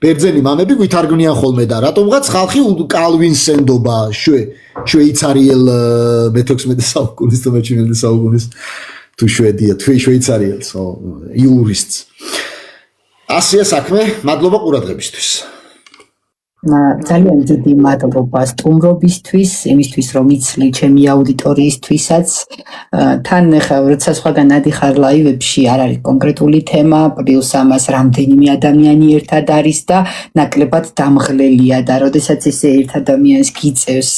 ბერძენი მამები გვითარგმნიან ხოლმე და რატომღაც ხალხი კალვინსენდობა შვეიცარიელ მე-16 საუკუნის და მე-17 საუკუნის თუ შვედია, თუ შვეიცარიელს, იურისტს. ასეა საქმე, მადლობა ყურადღებისთვის. ძალიან დიდი მადლობა სტუმრობისთვის, იმისთვის რომ იცლი ჩემი აუდიტორიისთვისაც. თან ახლა როცა სხვაგან ადიხარ ლაივებში არ არის კონკრეტული თემა, პლუს ამას რამდენიმე ადამიანი ერთად არის და ნაკლებად დამღლელია და როდესაც ესე ერთ ადამიანს გიწევს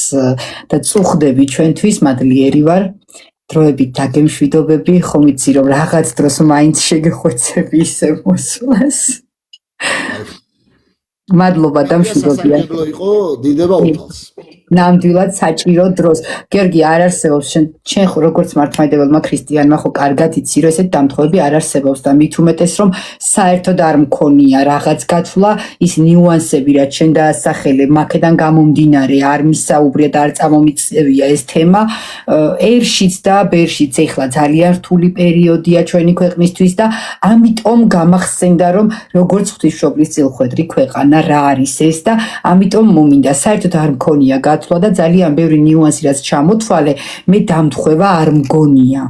და წუხდები ჩვენთვის, მადლიერი ვარ. დროებით დაგემშვიდობები, ხომ იცი რომ რაღაც დროს მაინც შეგეხვეწები ისე მოსვლას. მადლობა და მშვიდობია. იყო დიდება უთავს. ნამდვილად საჭირო დროს. გიორგი, არ არსებობს შენ როგორც მართლმადიდებელმა ქრისტიანმა ხო კარგად იცი რომ ესეთ დამთხოვები არ არსებობს და მით უმეტეს რომ საერთოდ არ მქონია რაღაც გათვლა, ის ნიუანსები რაც შენ დაასახელე, მაქედან გამომდინარე არ მისაუბრია და არ წამომიწევია ეს თემა. ერშიც და ბერშიც ეხლა ძალიან რთული პერიოდია ჩვენი ქვეყნისთვის და ამიტომ გამახსენდა რომ როგორც ღვთისმშობლის წილხვედრი ქვეყანა რა არის ეს და ამიტომ მომინდა საერთოდ არ მქონია გათვლა და ძალიან ბევრი ნიუანსი რაც ჩამოთვალე მე დამთხვევა არ მგონია.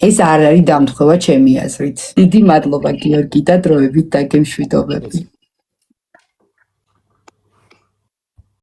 ეს არ არის დამთხევა ჩემი აზრით. დიდი მადლობა გიორგი და დროებით დაგემშვიდობები.